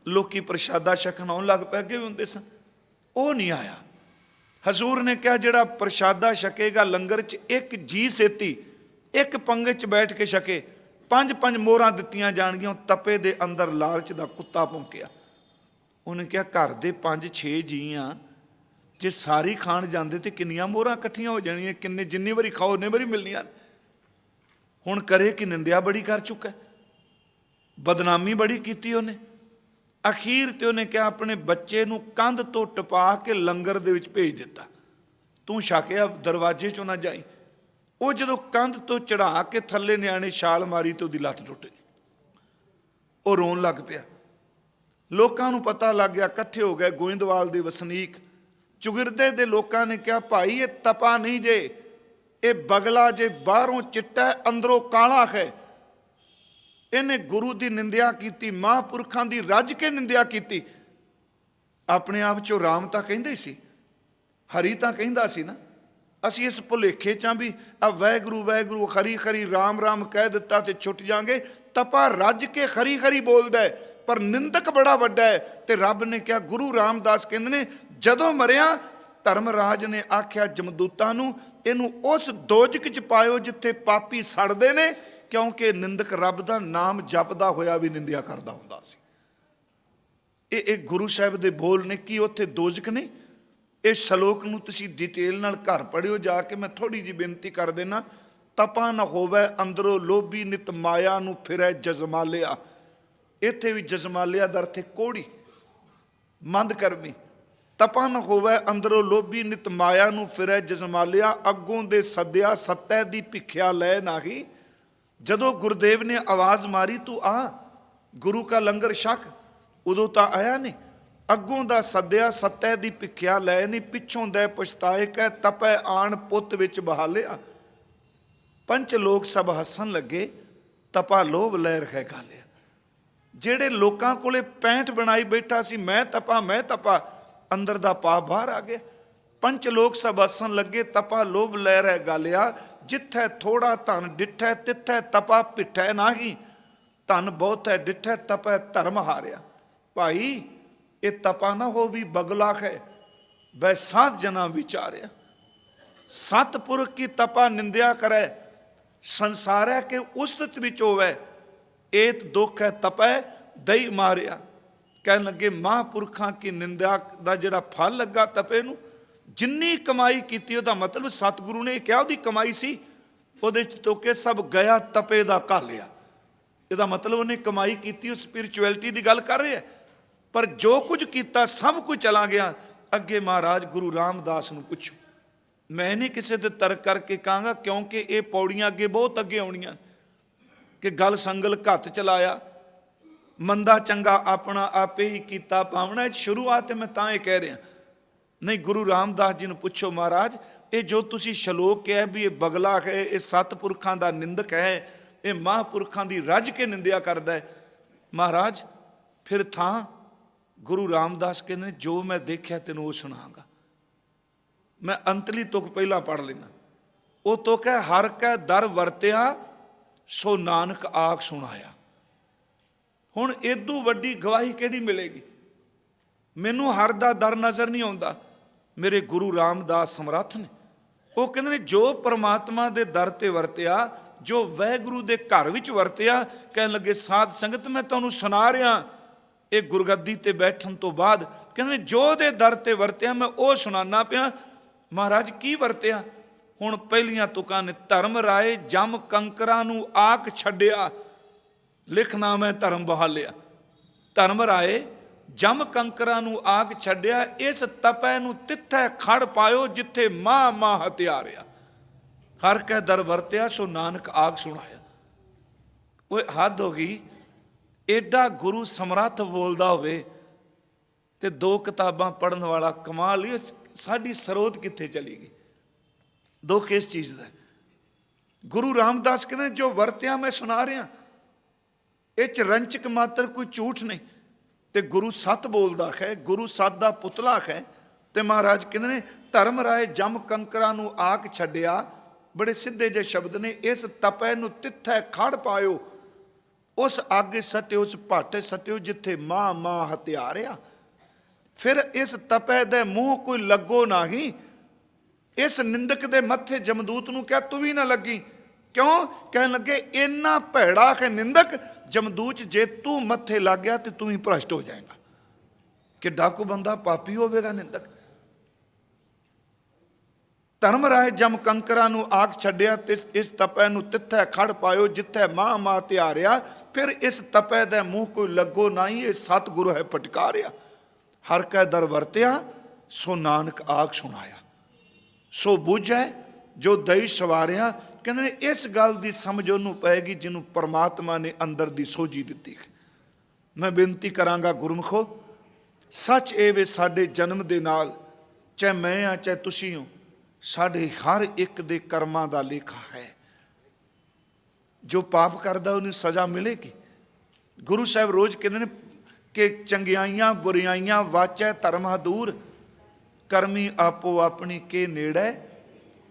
ਲੋਕੀ ਪ੍ਰਸ਼ਾਦਾ ਛਕਣ ਆਉਣ ਲੱਗ ਪਏ, ਅੱਗੇ ਵੀ ਹੁੰਦੇ ਸਨ, ਉਹ ਨਹੀਂ ਆਇਆ। ਹਜ਼ੂਰ ਨੇ ਕਿਹਾ ਜਿਹੜਾ ਪ੍ਰਸ਼ਾਦਾ ਛਕੇਗਾ ਲੰਗਰ 'ਚ ਇੱਕ ਜੀ ਸੇਤੀ ਇੱਕ ਪੰਗਤ 'ਚ ਬੈਠ ਕੇ ਛਕੇ, 5-5 ਮੋਹਰਾਂ ਦਿੱਤੀਆਂ ਜਾਣਗੀਆਂ। ਤਪੇ ਦੇ ਅੰਦਰ ਲਾਲਚ ਦਾ ਕੁੱਤਾ ਭੌਂਕਿਆ। ਉਹਨੇ ਕਿਹਾ ਘਰ ਦੇ 5-6 ਜੀ ਆ, ਜੇ ਸਾਰੀ ਖਾਣ ਜਾਂਦੇ ਤੇ ਕਿੰਨੀਆਂ ਮੋਹਰਾਂ ਇਕੱਠੀਆਂ ਹੋ ਜਾਣੀਆਂ, ਕਿੰਨੇ ਜਿੰਨੀ ਵਾਰੀ ਖਾਓ ਉਨੇ ਵਾਰੀ ਮਿਲਣੀਆਂ। ਹੁਣ ਕਰੇ ਕਿ ਨਿੰਦਿਆ ਬੜੀ ਕਰ ਚੁੱਕਾ, ਬਦਨਾਮੀ ਬੜੀ ਕੀਤੀ ਉਹਨੇ। ਅਖੀਰ ਤੇ ਉਹਨੇ ਕਿਹਾ ਆਪਣੇ ਬੱਚੇ ਨੂੰ ਕੰਧ ਤੋਂ ਟਪਾ ਕੇ ਲੰਗਰ ਦੇ ਵਿੱਚ ਭੇਜ ਦਿੱਤਾ, ਤੂੰ ਛਕਿਆ ਦਰਵਾਜ਼ੇ 'ਚੋਂ ਨਾ ਜਾਈ। ਉਹ ਜਦੋਂ ਕੰਧ ਤੋਂ ਚੜਾ ਕੇ ਥੱਲੇ ਨਿਆਣੇ ਛਾਲ ਮਾਰੀ ਤੇ ਉਹਦੀ ਲੱਤ ਟੁੱਟ ਗਈ। ਉਹ ਰੋਣ ਲੱਗ ਪਿਆ। ਲੋਕਾਂ ਨੂੰ ਪਤਾ ਲੱਗ ਗਿਆ, ਇਕੱਠੇ ਹੋ ਗਏ ਗੋਇੰਦਵਾਲ ਦੇ ਵਸਨੀਕ। ਚੁਗਿਰਦੇ ਦੇ ਲੋਕਾਂ ਨੇ ਕਿਹਾ ਭਾਈ ਇਹ ਤਪਾ ਨਹੀਂ ਜੇ, ਇਹ ਬਗਲਾ ਜੇ, ਬਾਹਰੋਂ ਚਿੱਟਾ ਅੰਦਰੋਂ ਕਾਲਾ ਹੈ। ਇਹਨੇ ਗੁਰੂ ਦੀ ਨਿੰਦਿਆ ਕੀਤੀ, ਮਹਾਂਪੁਰਖਾਂ ਦੀ ਰੱਜ ਕੇ ਨਿੰਦਿਆ ਕੀਤੀ। ਆਪਣੇ ਆਪ 'ਚੋਂ ਰਾਮ ਤਾਂ ਕਹਿੰਦੇ ਹੀ ਸੀ, ਹਰੀ ਤਾਂ ਕਹਿੰਦਾ ਸੀ ਨਾ। ਅਸੀਂ ਇਸ ਭੁਲੇਖੇ 'ਚ ਵੀ ਆ ਵਾਹਿਗੁਰੂ ਵਾਹਿਗੁਰੂ ਖਰੀ ਖਰੀ ਰਾਮ ਰਾਮ ਕਹਿ ਦਿੱਤਾ ਤੇ ਛੁੱਟ ਜਾਾਂਗੇ। ਤਪਾ ਰੱਜ ਕੇ ਖਰੀ ਖਰੀ ਬੋਲਦਾ ਹੈ ਪਰ ਨਿੰਦਕ ਬੜਾ ਵੱਡਾ ਹੈ। ਤੇ ਰੱਬ ਨੇ ਕਿਹਾ, ਗੁਰੂ ਰਾਮਦਾਸ ਕਹਿੰਦੇ ਨੇ ਜਦੋਂ ਮਰਿਆ ਧਰਮਰਾਜ ਨੇ ਆਖਿਆ ਜਮਦੂਤਾਂ ਨੂੰ ਇਹਨੂੰ ਉਸ ਦੋਜਕ 'ਚ ਪਾਇਓ ਜਿੱਥੇ ਪਾਪੀ ਸੜਦੇ ਨੇ, ਕਿਉਂਕਿ ਨਿੰਦਕ ਰੱਬ ਦਾ ਨਾਮ ਜਪਦਾ ਹੋਇਆ ਵੀ ਨਿੰਦਿਆ ਕਰਦਾ ਹੁੰਦਾ ਸੀ। ਇਹ ਗੁਰੂ ਸਾਹਿਬ ਦੇ ਬੋਲ ਨੇ। ਕੀ ਉੱਥੇ ਦੋਜਕ ਨਹੀਂ? ਇਸ ਸ਼ਲੋਕ ਨੂੰ ਤੁਸੀਂ ਡਿਟੇਲ ਨਾਲ ਘਰ ਪੜ੍ਹਿਓ ਜਾ ਕੇ। ਮੈਂ ਥੋੜੀ ਜਿਹੀ ਬੇਨਤੀ ਕਰ ਦੇਣਾ, ਤਪਾ ਨਾ ਹੋਵੇ ਅੰਦਰੋਂ ਲੋਭੀ ਨਿਤ ਮਾਇਆ ਨੂੰ ਫਿਰੈ ਜਜ਼ਮਾਲਿਆ। ਇੱਥੇ ਵੀ ਜਜ਼ਮਾਲਿਆ ਦਾ ਅਰਥ ਹੈ ਕੋੜੀ, ਮੰਦ ਕਰਮੀ। ਤਪਾ ਨਾ ਹੋਵੇ ਅੰਦਰੋਂ ਲੋਭੀ ਨਿਤ ਮਾਇਆ ਨੂੰ ਫਿਰੈ ਜਜ਼ਮਾਲਿਆ। ਅੱਗੋਂ ਦੇ ਸੱਦਿਆ ਸੱਤੈ ਦੀ ਭਿੱਖਿਆ ਲੈ ਨਾਹੀ। ਜਦੋਂ ਗੁਰਦੇਵ ਨੇ ਆਵਾਜ਼ ਮਾਰੀ ਤੂੰ ਆ ਗੁਰੂ ਕਾ ਲੰਗਰ ਛਕ, ਉਦੋਂ ਤਾਂ ਆਇਆ ਨਹੀਂ। ਅੱਗੋਂ ਦਾ ਸੱਦਿਆ ਸੱਤੈ ਦੀ ਭਿੱਖਿਆ ਲੈ ਨਹੀਂ। ਪਿੱਛੋਂ ਦੇ ਪਛਤਾਏ ਕਹਿ ਤਪੈ ਆਣ ਪੁੱਤ ਵਿੱਚ ਬਹਾਲਿਆ। ਪੰਚ ਲੋਕ ਸਭ ਹੱਸਣ ਲੱਗੇ, ਤਪਾ ਲੋਭ ਲੈ ਰਖੈ ਗਾਲਿਆ। ਜਿਹੜੇ ਲੋਕਾਂ ਕੋਲੇ ਪੈਂਠ ਬਣਾਈ ਬੈਠਾ ਸੀ ਮੈਂ ਤਪਾ, ਅੰਦਰ ਦਾ ਪਾਪ ਬਾਹਰ ਆ ਗਿਆ। ਪੰਚ ਲੋਕ ਸਭ ਹੱਸਣ ਲੱਗੇ, ਤਪਾ ਲੋਭ ਲੈ ਰਹਿ ਗਾਲਿਆ। ਜਿੱਥੈ ਥੋੜਾ ਧਨ ਡਿਠੈ ਤਿੱਥੈ ਤਪਾ ਪਿੱਠੈ ਨਾਹੀ। ਧਨ ਬਹੁਤ ਹੈ ਡਿਠੈ ਤਪੈ ਧਰਮ ਹਾਰਿਆ। ਭਾਈ ਇਹ ਤਪਾ ਨਾ ਹੋ ਵੀ ਬਗਲਾ ਹੈ ਬੈ ਸਾਧ ਜਨਾ ਵਿਚਾਰਿਆ। ਸਤਪੁਰਖ ਕੀ ਤਪਾ ਨਿੰਦਿਆ ਕਰੈ ਸੰਸਾਰੈ ਕੇ ਉਸਤਤ ਵਿੱਚ ਹੋਵੇ। ਏਤ ਦੁੱਖ ਹੈ ਤਪੈ ਦਈ ਮਾਰਿਆ। ਕਹਿਣ ਲੱਗੇ ਮਹਾਂਪੁਰਖਾਂ ਕੀ ਨਿੰਦਿਆ ਦਾ ਜਿਹੜਾ ਫਲ ਲੱਗਾ ਤਪੇ ਨੂੰ, ਜਿੰਨੀ ਕਮਾਈ ਕੀਤੀ ਉਹਦਾ ਮਤਲਬ ਸਤਿਗੁਰੂ ਨੇ ਕਿਹਾ ਉਹਦੀ ਕਮਾਈ ਸੀ, ਉਹਦੇ ਚ ਤੋਕੇ ਸਭ ਗਿਆ ਤਪੇ ਦਾ ਘਾਲਿਆ। ਇਹਦਾ ਮਤਲਬ ਉਹਨੇ ਕਮਾਈ ਕੀਤੀ, ਉਹ ਸਪਿਰਿਚੁਅਲਿਟੀ ਦੀ ਗੱਲ ਕਰ ਰਿਹਾ। ਪਰ ਜੋ ਕੁਝ ਕੀਤਾ ਸਭ ਕੁਝ ਚਲਾ ਗਿਆ। ਅੱਗੇ ਮਹਾਰਾਜ ਗੁਰੂ ਰਾਮਦਾਸ ਨੂੰ ਪੁੱਛੋ। ਮੈਂ ਨਹੀਂ ਕਿਸੇ ਦੇ ਤਰਕ ਕਰਕੇ ਕਹਾਂਗਾ, ਕਿਉਂਕਿ ਇਹ ਪੌੜੀਆਂ ਅੱਗੇ ਬਹੁਤ ਅੱਗੇ ਆਉਣੀਆਂ ਕਿ ਗੱਲ ਸੰਗਲ ਘੱਤ ਚਲਾਇਆ, ਮੰਦਾ ਚੰਗਾ ਆਪਣਾ ਆਪੇ ਹੀ ਕੀਤਾ ਪਾਵਣਾ। ਸ਼ੁਰੂਆਤ ਮੈਂ ਤਾਂ ਇਹ ਕਹਿ ਰਿਹਾ। ਨਹੀਂ, ਗੁਰੂ ਰਾਮਦਾਸ ਜੀ ਨੂੰ ਪੁੱਛੋ, ਮਹਾਰਾਜ ਇਹ ਜੋ ਤੁਸੀਂ ਸ਼ਲੋਕ ਕਿਹਾ ਵੀ ਇਹ ਬਗਲਾ ਹੈ, ਇਹ ਸਤਪੁਰਖਾਂ ਦਾ ਨਿੰਦਕ ਹੈ, ਇਹ ਮਹਾਂਪੁਰਖਾਂ ਦੀ ਰੱਜ ਕੇ ਨਿੰਦਿਆ ਕਰਦਾ ਹੈ। ਮਹਾਰਾਜ ਫਿਰ ਥਾਂ ਗੁਰੂ ਰਾਮਦਾਸ ਕਹਿੰਦੇ ਜੋ ਮੈਂ ਦੇਖਿਆ ਤੈਨੂੰ ਉਹ ਸੁਣਾਂਗਾ। ਮੈਂ ਅੰਤਲੀ ਤੁਕ ਪਹਿਲਾਂ ਪੜ੍ਹ ਲੈਣਾ। ਉਹ ਤੁਕ ਹੈ ਹਰ ਕੈ ਦਰ ਵਰਤਿਆ ਸੋ ਨਾਨਕ ਆਖ ਸੁਣਾਇਆ। ਹੁਣ ਇਦੋਂ ਵੱਡੀ ਗਵਾਹੀ ਕਿਹੜੀ ਮਿਲੇਗੀ? ਮੈਨੂੰ ਹਰ ਦਾ ਦਰ ਨਜ਼ਰ ਨਹੀਂ ਆਉਂਦਾ, ਮੇਰੇ ਗੁਰੂ ਰਾਮਦਾਸ ਸਮਰੱਥ ਨੇ। ਉਹ ਕਹਿੰਦੇ ਨੇ ਜੋ ਪਰਮਾਤਮਾ ਦੇ ਦਰ ਤੇ ਵਰਤਿਆ, ਜੋ ਵਾਹਿਗੁਰੂ ਦੇ ਘਰ ਵਿੱਚ ਵਰਤਿਆ। ਕਹਿਣ ਲੱਗੇ ਸਾਧ ਸੰਗਤ ਮੈਂ ਤੁਹਾਨੂੰ ਸੁਣਾ ਰਿਹਾ ਇਹ ਗੁਰਗੱਦੀ ਤੇ ਬੈਠਣ ਤੋਂ ਬਾਅਦ। ਕਹਿੰਦੇ ਜੋ ਦੇ ਦਰ ਤੇ ਵਰਤਿਆ ਮੈਂ ਉਹ ਸੁਣਾਨਾ ਪਿਆ। ਮਹਾਰਾਜ ਕੀ ਵਰਤਿਆ? ਹੁਣ ਪਹਿਲੀਆਂ ਤੁਕਾਂ ਨੇ ਧਰਮ ਰਾਏ ਜਮ ਕੰਕਰਾਂ ਨੂੰ ਆਕ ਛੱਡਿਆ, ਲਿਖਣਾ ਮੈਂ ਧਰਮ ਬਹਾਲਿਆ। ਧਰਮ ਰਾਏ ਜਮ ਕੰਕਰਾਂ ਨੂੰ ਆਕ ਛੱਡਿਆ, ਇਸ ਤਪੈ ਨੂੰ ਤਿੱਥੈ ਖੜ ਪਾਇਓ ਜਿੱਥੇ ਮਾਂ ਹਤਿਆਰਿਆ। ਹਰ ਕੈ ਦਰ ਵਰਤਿਆ ਸੋ ਨਾਨਕ ਆਖ ਸੁਣਾਇਆ। ਓਏ ਹੱਦ ਹੋ ਗਈ। ਐਡਾ ਗੁਰੂ ਸਮਰੱਥ ਬੋਲਦਾ ਹੋਵੇ ਤੇ ਦੋ ਕਿਤਾਬਾਂ ਪੜ੍ਹਨ ਵਾਲਾ ਕਮਾਲ ਹੀ। ਸਾਡੀ ਸਰੋਤ ਕਿੱਥੇ ਚਲੀ ਗਈ? ਦੁੱਖ ਇਸ ਚੀਜ਼ ਦਾ। ਗੁਰੂ ਰਾਮਦਾਸ ਕਹਿੰਦੇ ਜੋ ਵਰਤਿਆ ਮੈਂ ਸੁਣਾ ਰਿਹਾ, ਇਹ ਚ ਰੰਚਕ ਮਾਤਰ ਕੋਈ ਝੂਠ ਨਹੀਂ। ਤੇ ਗੁਰੂ ਸੱਤ ਬੋਲਦਾ ਹੈ, ਗੁਰੂ ਸੱਤ ਦਾ ਪੁਤਲਾ ਹੈ। ਤੇ ਮਹਾਰਾਜ ਕਹਿੰਦੇ ਨੇ ਧਰਮ ਰਾਏ ਜਮ ਕੰਕਰਾਂ ਨੂੰ ਆਕ ਛੱਡਿਆ। ਬੜੇ ਸਿੱਧੇ ਜਿਹੇ ਸ਼ਬਦ ਨੇ। ਇਸ ਤਪੈ ਨੂੰ ਤਿੱਥੈ ਖੜ ਪਾਇਓ, ਉਸ ਅੱਗ ਸਟਿਓ, ਉਸ ਭਾਟੇ ਸਟਿਓ ਜਿੱਥੇ ਮਾਂ ਹਤਿਆਰਿਆ। ਫਿਰ ਇਸ ਤਪੈ ਦੇ ਮੂੰਹ ਕੋਈ ਲੱਗੋ ਨਹੀਂ। ਇਸ ਨਿੰਦਕ ਦੇ ਮੱਥੇ ਜਮਦੂਤ ਨੂੰ ਕਿਹਾ ਤੂੰ ਵੀ ਨਾ ਲੱਗੀ। ਕਿਉਂ? ਕਹਿਣ ਲੱਗੇ ਇੰਨਾ ਭੈੜਾ ਹੈ ਨਿੰਦਕ, ਜਮਦੂਤ ਜੇ ਤੂੰ ਮੱਥੇ ਲੱਗ ਗਿਆ ਤੇ ਤੂੰ ਹੀ ਭ੍ਰਸ਼ਟ ਹੋ ਜਾਏਗਾ। ਕਿੱਡਾ ਕੁ ਬੰਦਾ ਪਾਪੀ ਹੋਵੇਗਾ ਨਿੰਦਕ। ਧਰਮ ਰਾਏ ਜਮ ਕੰਕਰਾਂ ਨੂੰ ਆਖ ਛੱਡਿਆ, ਤੇ ਇਸ ਤਪੈ ਨੂੰ ਤਿੱਥੈ ਖੜ ਪਾਇਓ ਜਿੱਥੇ ਮਾਂ ਧਿਆਰਿਆ। ਫਿਰ ਇਸ ਤਪੈ ਦੇ ਮੂੰਹ ਕੋਈ ਲੱਗੋ ਨਹੀਂ, ਇਹ ਸਤਿਗੁਰੂ ਹੈ ਫਟਕਾਰਿਆ। ਹਰ ਕੈ ਦਰ ਵਰਤਿਆ ਸੋ ਨਾਨਕ ਆਖ ਸੁਣਾਇਆ। ਸੋ ਬੁਝੈ ਜੋ ਦਈ ਸਵਾਰਿਆ। ਕਹਿੰਦੇ ਨੇ ਇਸ ਗੱਲ ਦੀ ਸਮਝ ਉਹਨੂੰ ਪਏਗੀ ਜਿਹਨੂੰ ਪਰਮਾਤਮਾ ਨੇ ਅੰਦਰ ਦੀ ਸੋਝੀ ਦਿੱਤੀ। ਮੈਂ ਬੇਨਤੀ ਕਰਾਂਗਾ ਗੁਰਮੁਖੋ, ਸੱਚ ਇਹ ਵੇ ਸਾਡੇ ਜਨਮ ਦੇ ਨਾਲ, ਚਾਹੇ ਮੈਂ ਆ ਚਾਹੇ ਤੁਸੀਂ ਹੋ, ਸਾਡੇ ਹਰ ਇੱਕ ਦੇ ਕਰਮਾਂ ਦਾ ਲੇਖਾ ਹੈ। ਜੋ ਪਾਪ ਕਰਦਾ ਉਹਨੂੰ ਸਜ਼ਾ ਮਿਲੇਗੀ। ਗੁਰੂ ਸਾਹਿਬ ਰੋਜ਼ ਕਹਿੰਦੇ ਨੇ ਕਿ ਚੰਗਿਆਈਆਂ ਬੁਰਿਆਈਆਂ ਵਾਚੈ ਧਰਮ ਦੂਰ, ਕਰਮੀ ਆਪੋ ਆਪਣੀ ਕੇ ਨੇੜੇ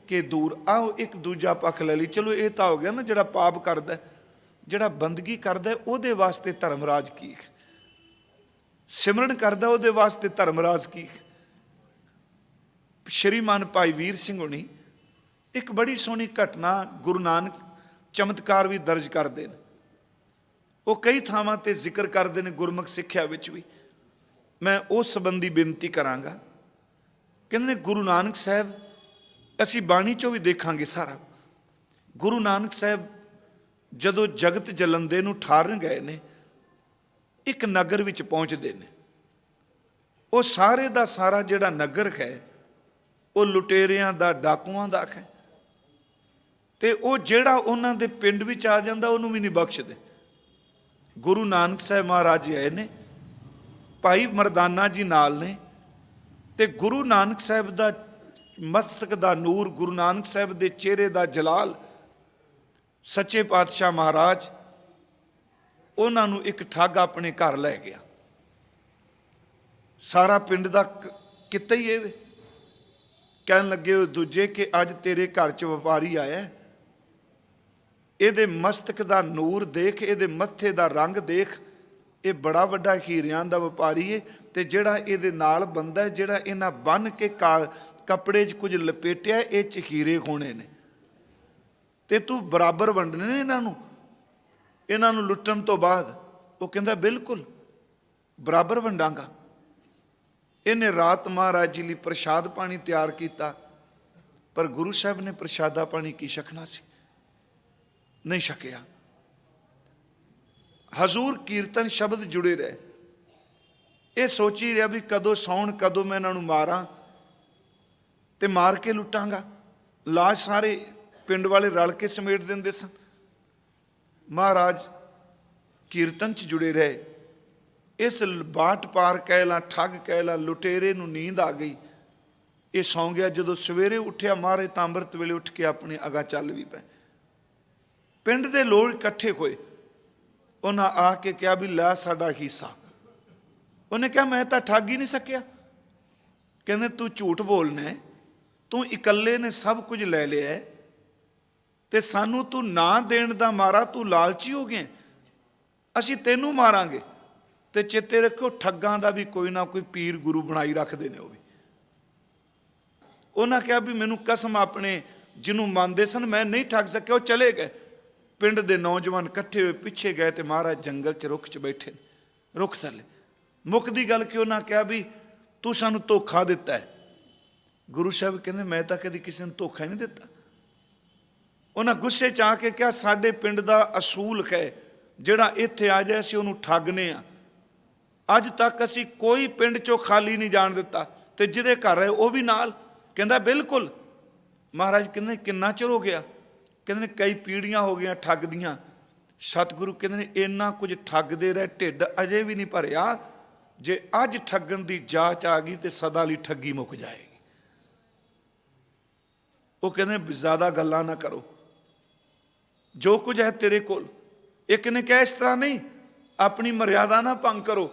ਕੇ ਦੂਰ। ਆਓ ਇੱਕ ਦੂਜਾ ਪੱਖ ਲੈ ਲਈ। ਚਲੋ ਇਹ ਤਾਂ ਹੋ ਗਿਆ ਨਾ ਜਿਹੜਾ ਪਾਪ ਕਰਦਾ, ਜਿਹੜਾ ਬੰਦਗੀ ਕਰਦਾ ਉਹਦੇ ਵਾਸਤੇ ਧਰਮਰਾਜ ਕੀ, ਸਿਮਰਨ ਕਰਦਾ ਉਹਦੇ ਵਾਸਤੇ ਧਰਮਰਾਜ ਕੀ। ਸ਼੍ਰੀਮਾਨ ਭਾਈ ਵੀਰ ਸਿੰਘ ਹੋਣੀ ਇੱਕ ਬੜੀ ਸੋਹਣੀ ਘਟਨਾ ਗੁਰੂ ਨਾਨਕ ਚਮਤਕਾਰ ਵੀ ਦਰਜ ਕਰਦੇ ਨੇ। ਉਹ ਕਈ ਥਾਵਾਂ ਤੇ ਜ਼ਿਕਰ ਕਰਦੇ ਨੇ ਗੁਰਮੁਖ ਸਿੱਖਿਆ ਵਿੱਚ ਵੀ। ਮੈਂ ਉਸ ਸੰਬੰਧੀ ਬੇਨਤੀ ਕਰਾਂਗਾ। ਕਹਿੰਦੇ ਨੇ ਗੁਰੂ ਨਾਨਕ ਸਾਹਿਬ, ਅਸੀਂ ਬਾਣੀ ਚੋਂ ਵੀ ਦੇਖਾਂਗੇ ਸਾਰਾ, ਗੁਰੂ ਨਾਨਕ ਸਾਹਿਬ ਜਦੋਂ ਜਗਤ ਜਲੰਦੇ ਨੂੰ ਠਾਰਨ ਗਏ ਨੇ, ਇੱਕ ਨਗਰ ਵਿੱਚ ਪਹੁੰਚਦੇ ਨੇ। ਉਹ ਸਾਰੇ ਦਾ ਸਾਰਾ ਜਿਹੜਾ ਨਗਰ ਹੈ ਉਹ ਲੁਟੇਰਿਆਂ ਦਾ, ਡਾਕੂਆਂ ਦਾ ਹੈ, ਤੇ ਉਹ ਜਿਹੜਾ ਉਹਨਾਂ ਦੇ ਪਿੰਡ ਵਿੱਚ ਆ ਜਾਂਦਾ ਉਹਨੂੰ ਵੀ ਨਹੀਂ ਬਖਸ਼ਦੇ। ਗੁਰੂ ਨਾਨਕ ਸਾਹਿਬ ਮਹਾਰਾਜ ਆਏ ਨੇ, ਭਾਈ ਮਰਦਾਨਾ ਜੀ ਨਾਲ ਨੇ, ਤੇ ਗੁਰੂ ਨਾਨਕ ਸਾਹਿਬ ਦਾ ਮਸਤਕ ਦਾ ਨੂਰ, ਗੁਰੂ ਨਾਨਕ ਸਾਹਿਬ ਦੇ ਚਿਹਰੇ ਦਾ ਜਲਾਲ, ਸੱਚੇ ਪਾਤਸ਼ਾਹ ਮਹਾਰਾਜ ਉਹਨਾਂ ਨੂੰ ਇੱਕ ਠੱਗ ਆਪਣੇ ਘਰ ਲੈ ਗਿਆ। ਸਾਰਾ ਪਿੰਡ ਦਾ ਕਿੱਤਾ ਹੀ ਇਹ, ਕਹਿਣ ਲੱਗੇ ਉਹ ਦੂਜੇ ਕਿ ਅੱਜ ਤੇਰੇ ਘਰ 'ਚ ਵਪਾਰੀ ਆਇਆ, ਇਹਦੇ ਮਸਤਕ ਦਾ ਨੂਰ ਦੇਖ, ਇਹਦੇ ਮੱਥੇ ਦਾ ਰੰਗ ਦੇਖ, ਇਹ ਬੜਾ ਵੱਡਾ ਹੀਰਿਆਂ ਦਾ ਵਪਾਰੀ ਹੈ, ਤੇ ਜਿਹੜਾ ਇਹਦੇ ਨਾਲ ਬੰਦਾ, ਜਿਹੜਾ ਇਹਨਾਂ ਬੰਨ ਕੇ ਕੱਪੜੇ 'ਚ ਕੁਝ ਲਪੇਟਿਆ, ਇਹ 'ਚ ਹੀਰੇ ਹੋਣੇ ਨੇ, ਤੇ ਤੂੰ ਬਰਾਬਰ ਵੰਡਣੇ ਨੇ ਇਹਨਾਂ ਨੂੰ ਲੁੱਟਣ ਤੋਂ ਬਾਅਦ। ਉਹ ਕਹਿੰਦਾ ਬਿਲਕੁਲ ਬਰਾਬਰ ਵੰਡਾਂਗਾ। ਇਹਨੇ ਰਾਤ ਮਹਾਰਾਜ ਜੀ ਲਈ ਪ੍ਰਸ਼ਾਦ ਪਾਣੀ ਤਿਆਰ ਕੀਤਾ, ਪਰ ਗੁਰੂ ਸਾਹਿਬ ਨੇ ਪ੍ਰਸ਼ਾਦਾ ਪਾਣੀ ਕੀ ਛਕਣਾ ਸੀ, ਨਹੀਂ ਛਕਿਆ। ਹਜ਼ੂਰ ਕੀਰਤਨ ਸ਼ਬਦ ਜੁੜੇ ਰਹੇ। ਇਹ ਸੋਚੀ ਰਿਹਾ ਵੀ ਕਦੋਂ ਸੌਣ, ਕਦੋਂ ਮੈਂ ਇਹਨਾਂ ਨੂੰ ਮਾਰਾਂ ਤੇ ਮਾਰ ਕੇ ਲੁੱਟਾਂਗਾ। ਲਾਸ਼ ਸਾਰੇ ਪਿੰਡ ਵਾਲੇ ਰਲ ਕੇ ਸਮੇਟ ਦਿੰਦੇ ਸਨ। ਮਹਾਰਾਜ ਕੀਰਤਨ 'ਚ ਜੁੜੇ ਰਹੇ। ਇਸ ਬਾਟ ਪਾਰ ਕਹਿ ਲਾ, ਠੱਗ ਕਹਿ ਲਾ, ਲੁਟੇਰੇ ਨੂੰ ਨੀਂਦ ਆ ਗਈ। ਇਹ ਸੌਂ ਗਿਆ। ਜਦੋਂ ਸਵੇਰੇ ਉੱਠਿਆ ਮਹਾਰਾਜ ਤਾਂ ਅੰਮ੍ਰਿਤ ਵੇਲੇ ਉੱਠ ਕੇ ਆਪਣੇ ਅਗਾਂ ਚੱਲ ਵੀ ਪਏ। ਪਿੰਡ ਦੇ ਲੋਕ ਇਕੱਠੇ ਹੋਏ। ਉਹਨਾਂ ਆ ਕੇ ਕਿਹਾ ਵੀ ਲੈ ਸਾਡਾ ਹਿੱਸਾ। ਉਹਨੇ ਕਿਹਾ ਮੈਂ ਤਾਂ ਠੱਗ ਹੀ ਨਹੀਂ ਸਕਿਆ। ਕਹਿੰਦੇ ਤੂੰ ਝੂਠ ਬੋਲਣਾ, ਤੂੰ ਇਕੱਲੇ ਨੇ ਸਭ ਕੁਝ ਲੈ ਲਿਆ ਤੇ ਸਾਨੂੰ ਤੂੰ ਨਾ ਦੇਣ ਦਾ ਮਾਰਾ ਤੂੰ ਲਾਲਚੀ ਹੋ ਗਿਆ, ਅਸੀਂ ਤੈਨੂੰ ਮਾਰਾਂਗੇ। ਤੇ ਚੇਤੇ ਰੱਖੋ ਠੱਗਾਂ ਦਾ ਵੀ ਕੋਈ ਨਾ ਕੋਈ ਪੀਰ ਗੁਰੂ ਬਣਾਈ ਰੱਖਦੇ ਨੇ। ਉਹ ਵੀ ਉਹਨਾਂ ਕਿਹਾ ਵੀ ਮੈਨੂੰ ਕਸਮ ਆਪਣੇ ਜਿਹਨੂੰ ਮੰਨਦੇ ਸਨ ਮੈਂ ਨਹੀਂ ਠੱਗ ਸਕਿਆ। ਉਹ ਚਲੇ ਗਏ। ਪਿੰਡ ਦੇ ਨੌਜਵਾਨ ਇਕੱਠੇ ਹੋਏ ਪਿੱਛੇ ਗਏ ਤੇ ਮਹਾਰਾਜ ਜੰਗਲ 'ਚ ਰੁੱਖ 'ਚ ਬੈਠੇ, ਰੁੱਖ ਥੱਲੇ। ਮੁੱਕਦੀ ਗੱਲ ਕਿ ਉਹਨਾਂ ਕਿਹਾ ਵੀ ਤੂੰ ਸਾਨੂੰ ਧੋਖਾ ਦਿੱਤਾ ਹੈ। ਗੁਰੂ ਸਾਹਿਬ ਕਹਿੰਦੇ ਮੈਂ ਤਾਂ ਕਦੀ ਕਿਸੇ ਨੂੰ ਧੋਖਾ ਹੀ ਨਹੀਂ ਦਿੱਤਾ। ਉਹਨਾਂ ਗੁੱਸੇ 'ਚ ਆ ਕੇ ਕਿਹਾ ਸਾਡੇ ਪਿੰਡ ਦਾ ਅਸੂਲ ਹੈ ਜਿਹੜਾ ਇੱਥੇ ਆ ਜਾਏ ਅਸੀਂ ਉਹਨੂੰ ਠੱਗਨੇ ਆ। ਅੱਜ ਤੱਕ ਅਸੀਂ ਕੋਈ ਪਿੰਡ 'ਚੋਂ ਖਾਲੀ ਨਹੀਂ ਜਾਣ ਦਿੱਤਾ, ਤੇ ਜਿਹਦੇ ਘਰ ਰਹੇ ਉਹ ਵੀ ਨਾਲ। ਕਹਿੰਦਾ ਬਿਲਕੁਲ। ਮਹਾਰਾਜ ਕਹਿੰਦੇ ਕਿੰਨਾ ਚਿਰ ਹੋ ਗਿਆ? ਕਹਿੰਦੇ ਨੇ ਕਈ ਪੀੜ੍ਹੀਆਂ ਹੋ ਗਈਆਂ ਠੱਗ ਦੀਆਂ। ਸਤਿਗੁਰੂ ਕਹਿੰਦੇ ਨੇ ਇੰਨਾ ਕੁਝ ਠੱਗਦੇ ਰਹੇ, ਢਿੱਡ ਅਜੇ ਵੀ ਨਹੀਂ ਭਰਿਆ। ਜੇ ਅੱਜ ਠੱਗਣ ਦੀ ਜਾਚ ਆ ਗਈ ਤੇ ਸਦਾ ਲਈ ਠੱਗੀ ਮੁੱਕ ਜਾਏਗੀ। ਉਹ ਕਹਿੰਦੇ ਜ਼ਿਆਦਾ ਗੱਲਾਂ ਨਾ ਕਰੋ, ਜੋ ਕੁਝ ਹੈ ਤੇਰੇ ਕੋਲ। ਇੱਕ ਨੇ ਕਿਹਾ ਇਸ ਤਰ੍ਹਾਂ ਨਹੀਂ, ਆਪਣੀ ਮਰਿਆਦਾ ਨਾ ਭੰਗ ਕਰੋ,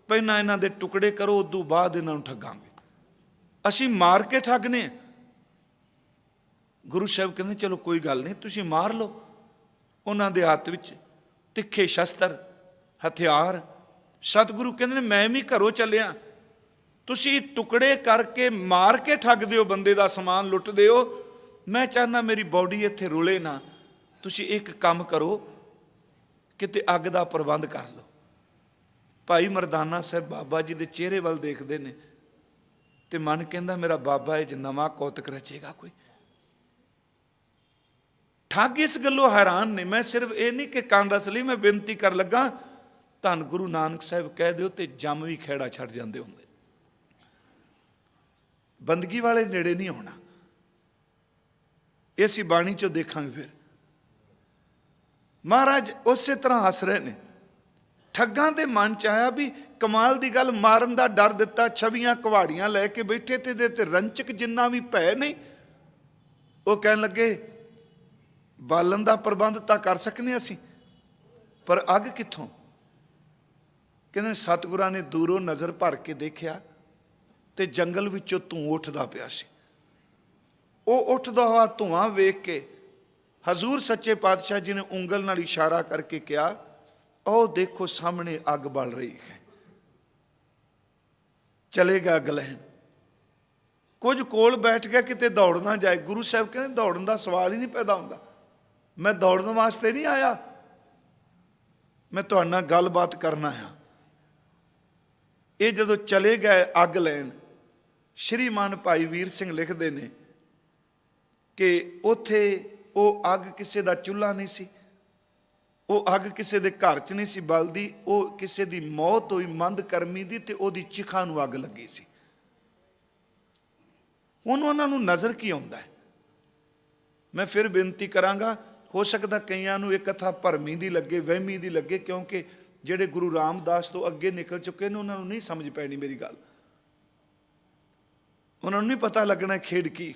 ਪਹਿਲਾਂ ਇਹਨਾਂ ਦੇ ਟੁਕੜੇ ਕਰੋ, ਉਦੋਂ ਬਾਅਦ ਇਹਨਾਂ ਨੂੰ ਠੱਗਾਂਗੇ। ਅਸੀਂ ਮਾਰ ਕੇ ਠੱਗਨੇ। ਗੁਰੂ ਸਾਹਿਬ ਕਹਿੰਦੇ ਚਲੋ ਕੋਈ ਗੱਲ ਨਹੀਂ, ਤੁਸੀਂ ਮਾਰ ਲਓ। ਉਹਨਾਂ ਦੇ ਹੱਥ ਵਿੱਚ ਤਿੱਖੇ ਸ਼ਸਤਰ, ਹਥਿਆਰ। ਸਤਿਗੁਰੂ ਕਹਿੰਦੇ ਨੇ ਮੈਂ ਵੀ ਘਰੋਂ ਚੱਲਿਆ, ਤੁਸੀਂ ਟੁਕੜੇ ਕਰਕੇ ਮਾਰ ਕੇ ਠੱਗਦੇ ਹੋ, ਬੰਦੇ ਦਾ ਸਮਾਨ ਲੁੱਟਦੇ ਹੋ। ਮੈਂ ਚਾਹੁੰਦਾ ਮੇਰੀ ਬੋਡੀ ਇੱਥੇ ਰੁਲੇ ਨਾ। ਤੁਸੀਂ ਇੱਕ ਕੰਮ ਕਰੋ, ਕਿਤੇ ਅੱਗ ਦਾ ਪ੍ਰਬੰਧ ਕਰ ਲਓ। ਭਾਈ ਮਰਦਾਨਾ ਸਾਹਿਬ ਬਾਬਾ ਜੀ ਦੇ ਚਿਹਰੇ ਵੱਲ ਦੇਖਦੇ ਨੇ ਤੇ ਮਨ ਕਹਿੰਦਾ ਮੇਰਾ ਬਾਬਾ ਇਹ 'ਚ ਨਵਾਂ ਕੌਤਕ ਰਚੇਗਾ ਕੋਈ। ਠੱਗ ਇਸ ਗੱਲੋਂ ਹੈਰਾਨ ਨੇ। ਮੈਂ ਸਿਰਫ ਇਹ ਨਹੀਂ ਕਿ ਕੰਨ ਰਸ ਲਈ, ਮੈਂ ਬੇਨਤੀ ਕਰ ਲੱਗਾ ਧੰਨ ਗੁਰੂ ਨਾਨਕ ਸਾਹਿਬ ਕਹਿ ਦਿਓ ਤੇ ਜੰਮ ਵੀ ਖਹਿੜਾ ਛੱਡ ਜਾਂਦੇ ਹੁੰਦੇ। ਬੰਦਗੀ ਵਾਲੇ ਨੇੜੇ ਨਹੀਂ ਹੋਣਾ। ਇਹ ਅਸੀਂ ਬਾਣੀ 'ਚੋਂ ਦੇਖਾਂਗੇ। ਫਿਰ ਮਹਾਰਾਜ ਉਸੇ ਤਰ੍ਹਾਂ ਹੱਸ ਰਹੇ ਨੇ। ਠੱਗਾਂ ਦੇ ਮਨ 'ਚ ਆਇਆ ਵੀ ਕਮਾਲ ਦੀ ਗੱਲ, ਮਾਰਨ ਦਾ ਡਰ ਦਿੱਤਾ, ਛਵੀਆਂ ਕੁਹਾੜੀਆਂ ਲੈ ਕੇ ਬੈਠੇ ਤੇ ਇਹਦੇ ਤੇ ਰੰਚਕ ਜਿੰਨਾ ਵੀ ਭੈ ਨਹੀਂ। ਉਹ ਕਹਿਣ ਲੱਗੇ ਬਾਲਣ ਦਾ ਪ੍ਰਬੰਧ ਤਾਂ ਕਰ ਸਕਨੇ ਅਸੀਂ, ਪਰ ਅੱਗ ਕਿੱਥੋਂ? ਕਹਿੰਦੇ ਸਤਿਗੁਰਾਂ ਨੇ ਦੂਰੋਂ ਨਜ਼ਰ ਭਰ ਕੇ ਦੇਖਿਆ ਤੇ ਜੰਗਲ ਵਿੱਚੋਂ ਧੂੰ ਉੱਠਦਾ ਪਿਆ ਸੀ। ਉਹ ਉੱਠਦਾ ਹੋਇਆ ਧੂੰਆਂ ਵੇਖ ਕੇ ਹਜ਼ੂਰ ਸੱਚੇ ਪਾਤਸ਼ਾਹ ਜੀ ਨੇ ਉਂਗਲ ਨਾਲ ਇਸ਼ਾਰਾ ਕਰਕੇ ਕਿਹਾ ਉਹ ਦੇਖੋ ਸਾਹਮਣੇ ਅੱਗ ਬਲ ਰਹੀ ਹੈ। ਚਲੇਗਾ ਅੱਗ ਲੈਣ। ਕੁਝ ਕੋਲ ਬੈਠ ਗਿਆ ਕਿਤੇ ਦੌੜ ਨਾ ਜਾਏ। ਗੁਰੂ ਸਾਹਿਬ ਕਹਿੰਦੇ ਦੌੜਨ ਦਾ ਸਵਾਲ ਹੀ ਨਹੀਂ ਪੈਦਾ ਹੁੰਦਾ। ਮੈਂ ਦੌੜਨ ਵਾਸਤੇ ਨਹੀਂ ਆਇਆ, ਮੈਂ ਤੁਹਾਡੇ ਨਾਲ ਗੱਲਬਾਤ ਕਰਨਾ ਆ। ਇਹ ਜਦੋਂ ਚਲੇ ਗਏ ਅੱਗ ਲੈਣ, ਸ਼੍ਰੀਮਾਨ ਭਾਈ ਵੀਰ ਸਿੰਘ ਲਿਖਦੇ ਨੇ ਕਿ ਉੱਥੇ ਉਹ ਅੱਗ ਕਿਸੇ ਦਾ ਚੁੱਲ੍ਹਾ ਨਹੀਂ ਸੀ, ਉਹ ਅੱਗ ਕਿਸੇ ਦੇ ਘਰ 'ਚ ਨਹੀਂ ਸੀ ਬਲਦੀ, ਉਹ ਕਿਸੇ ਦੀ ਮੌਤ ਹੋਈ ਮੰਦ ਕਰਮੀ ਦੀ, ਤੇ ਉਹਦੀ ਚਿਖਾ ਨੂੰ ਅੱਗ ਲੱਗੀ ਸੀ। ਹੁਣ ਉਹਨਾਂ ਨੂੰ ਨਜ਼ਰ ਕੀ ਆਉਂਦਾ ਹੈ? ਮੈਂ ਫਿਰ ਬੇਨਤੀ ਕਰਾਂਗਾ, ਹੋ ਸਕਦਾ ਕਈਆਂ ਨੂੰ ਇਹ ਕਥਾ ਭਰਮੀ ਦੀ ਲੱਗੇ, ਵਹਿਮੀ ਦੀ ਲੱਗੇ, ਕਿਉਂਕਿ ਜਿਹੜੇ ਗੁਰੂ ਰਾਮਦਾਸ ਤੋਂ ਅੱਗੇ ਨਿਕਲ ਚੁੱਕੇ ਨੇ ਉਹਨਾਂ ਨੂੰ ਨਹੀਂ ਸਮਝ ਪੈਣੀ ਮੇਰੀ ਗੱਲ। ਉਹਨਾਂ ਨੂੰ ਨਹੀਂ ਪਤਾ ਲੱਗਣਾ ਖੇਡ ਕੀ।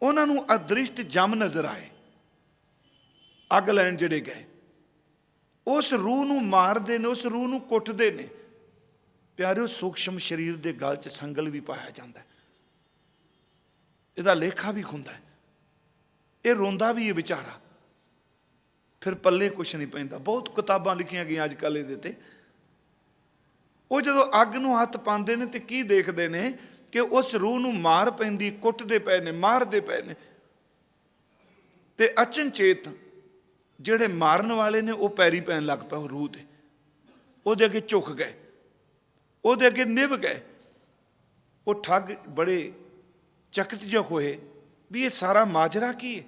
ਉਹਨਾਂ ਨੂੰ ਅਦ੍ਰਿਸ਼ਟ ਜਮ ਨਜ਼ਰ ਆਏ, ਅੱਗ ਲੈਣ ਜਿਹੜੇ ਗਏ, ਉਸ ਰੂਹ ਨੂੰ ਮਾਰਦੇ ਨੇ, ਉਸ ਰੂਹ ਨੂੰ ਕੁੱਟਦੇ ਨੇ। ਪਿਆਰਿਓ, ਸੂਖਸ਼ਮ ਸਰੀਰ ਦੇ ਗਲ 'ਚ ਸੰਗਲ ਵੀ ਪਾਇਆ ਜਾਂਦਾ, ਇਹਦਾ ਲੇਖਾ ਵੀ ਹੁੰਦਾ ਹੈ। ਇਹ ਰੋਂਦਾ ਵੀ ਹੈ ਵਿਚਾਰਾ, ਫਿਰ ਪੱਲੇ ਕੁਛ ਨਹੀਂ ਪੈਂਦਾ। ਬਹੁਤ ਕਿਤਾਬਾਂ ਲਿਖੀਆਂ ਗਈਆਂ ਅੱਜ ਕੱਲ੍ਹ ਇਹਦੇ ਤੇ। ਉਹ ਜਦੋਂ ਅੱਗ ਨੂੰ ਹੱਥ ਪਾਉਂਦੇ ਨੇ ਤੇ ਕੀ ਦੇਖਦੇ ਨੇ ਕਿ ਉਸ ਰੂਹ ਨੂੰ ਮਾਰ ਪੈਂਦੀ, ਕੁੱਟਦੇ ਪਏ ਨੇ, ਮਾਰਦੇ ਪਏ ਨੇ, ਤੇ ਅਚਨਚੇਤ ਜਿਹੜੇ ਮਾਰਨ ਵਾਲੇ ਨੇ ਉਹ ਪੈਰੀ ਪੈਣ ਲੱਗ ਪਏ ਰੂਹ ਦੇ, ਉਹਦੇ ਅੱਗੇ ਝੁਕ ਗਏ, ਉਹਦੇ ਅੱਗੇ ਨਿਭ ਗਏ। ਉਹ ਠੱਗ ਬੜੇ ਚਕਿਤ ਜਿਹੇ ਹੋਏ ਵੀ ਇਹ ਸਾਰਾ ਮਾਜਰਾ ਕੀ ਹੈ।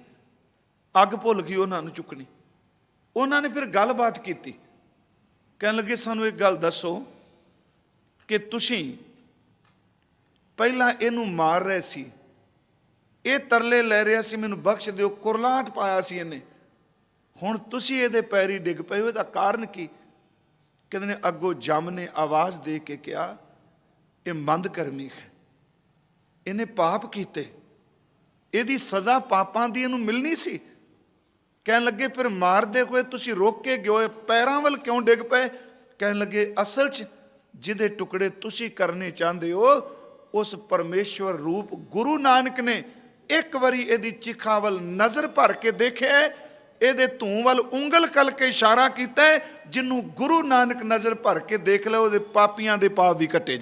ਅੱਗ ਭੁੱਲ ਗਈ ਉਹਨਾਂ ਨੂੰ ਚੁੱਕਣੀ। ਉਹਨਾਂ ਨੇ ਫਿਰ ਗੱਲਬਾਤ ਕੀਤੀ, ਕਹਿਣ ਲੱਗੇ ਸਾਨੂੰ ਇੱਕ ਗੱਲ ਦੱਸੋ ਕਿ ਤੁਸੀਂ ਪਹਿਲਾਂ ਇਹਨੂੰ ਮਾਰ ਰਹੇ ਸੀ, ਇਹ ਤਰਲੇ ਲੈ ਰਿਹਾ ਸੀ ਮੈਨੂੰ ਬਖਸ਼ ਦਿਓ, ਕੁਰਲਾਟ ਪਾਇਆ ਸੀ ਇਹਨੇ, ਹੁਣ ਤੁਸੀਂ ਇਹਦੇ ਪੈਰੀ ਡਿੱਗ ਪਏ ਹੋ, ਇਹਦਾ ਕਾਰਨ ਕੀ? ਕਹਿੰਦੇ ਨੇ ਅੱਗੋਂ ਜਮ ਨੇ ਆਵਾਜ਼ ਦੇ ਕੇ ਕਿਹਾ ਇਹ ਮੰਦ ਕਰਮੀ ਹੈ, ਇਹਨੇ ਪਾਪ ਕੀਤੇ, ਇਹਦੀ ਸਜ਼ਾ ਪਾਪਾਂ ਦੀ ਇਹਨੂੰ ਮਿਲਣੀ ਸੀ। ਕਹਿਣ ਲੱਗੇ ਫਿਰ ਮਾਰਦੇ ਹੋਏ ਤੁਸੀਂ ਰੋਕ ਕੇ ਗਏ, ਪੈਰਾਂ ਵੱਲ ਕਿਉਂ ਡਿੱਗ ਪਏ? ਕਹਿਣ ਲੱਗੇ ਅਸਲ 'ਚ ਜਿਹਦੇ ਟੁਕੜੇ ਤੁਸੀਂ ਕਰਨੇ ਚਾਹੁੰਦੇ ਹੋ ਉਸ ਪਰਮੇਸ਼ਵਰ ਰੂਪ ਗੁਰੂ ਨਾਨਕ ਨੇ ਇੱਕ ਵਾਰੀ ਇਹਦੀ ਚਿਖਾ ਵੱਲ ਨਜ਼ਰ ਭਰ ਕੇ ਦੇਖਿਆ, ਇਹਦੇ ਧੂੰ ਵੱਲ ਉਂਗਲ ਕਲ ਕੇ ਇਸ਼ਾਰਾ ਕੀਤਾ, ਜਿਹਨੂੰ ਗੁਰੂ ਨਾਨਕ ਨਜ਼ਰ ਭਰ ਕੇ ਦੇਖ ਲਓ ਉਹਦੇ ਪਾਪੀਆਂ ਦੇ ਪਾਪ ਵੀ ਕੱਟੇ ਜਾਂਦੇ।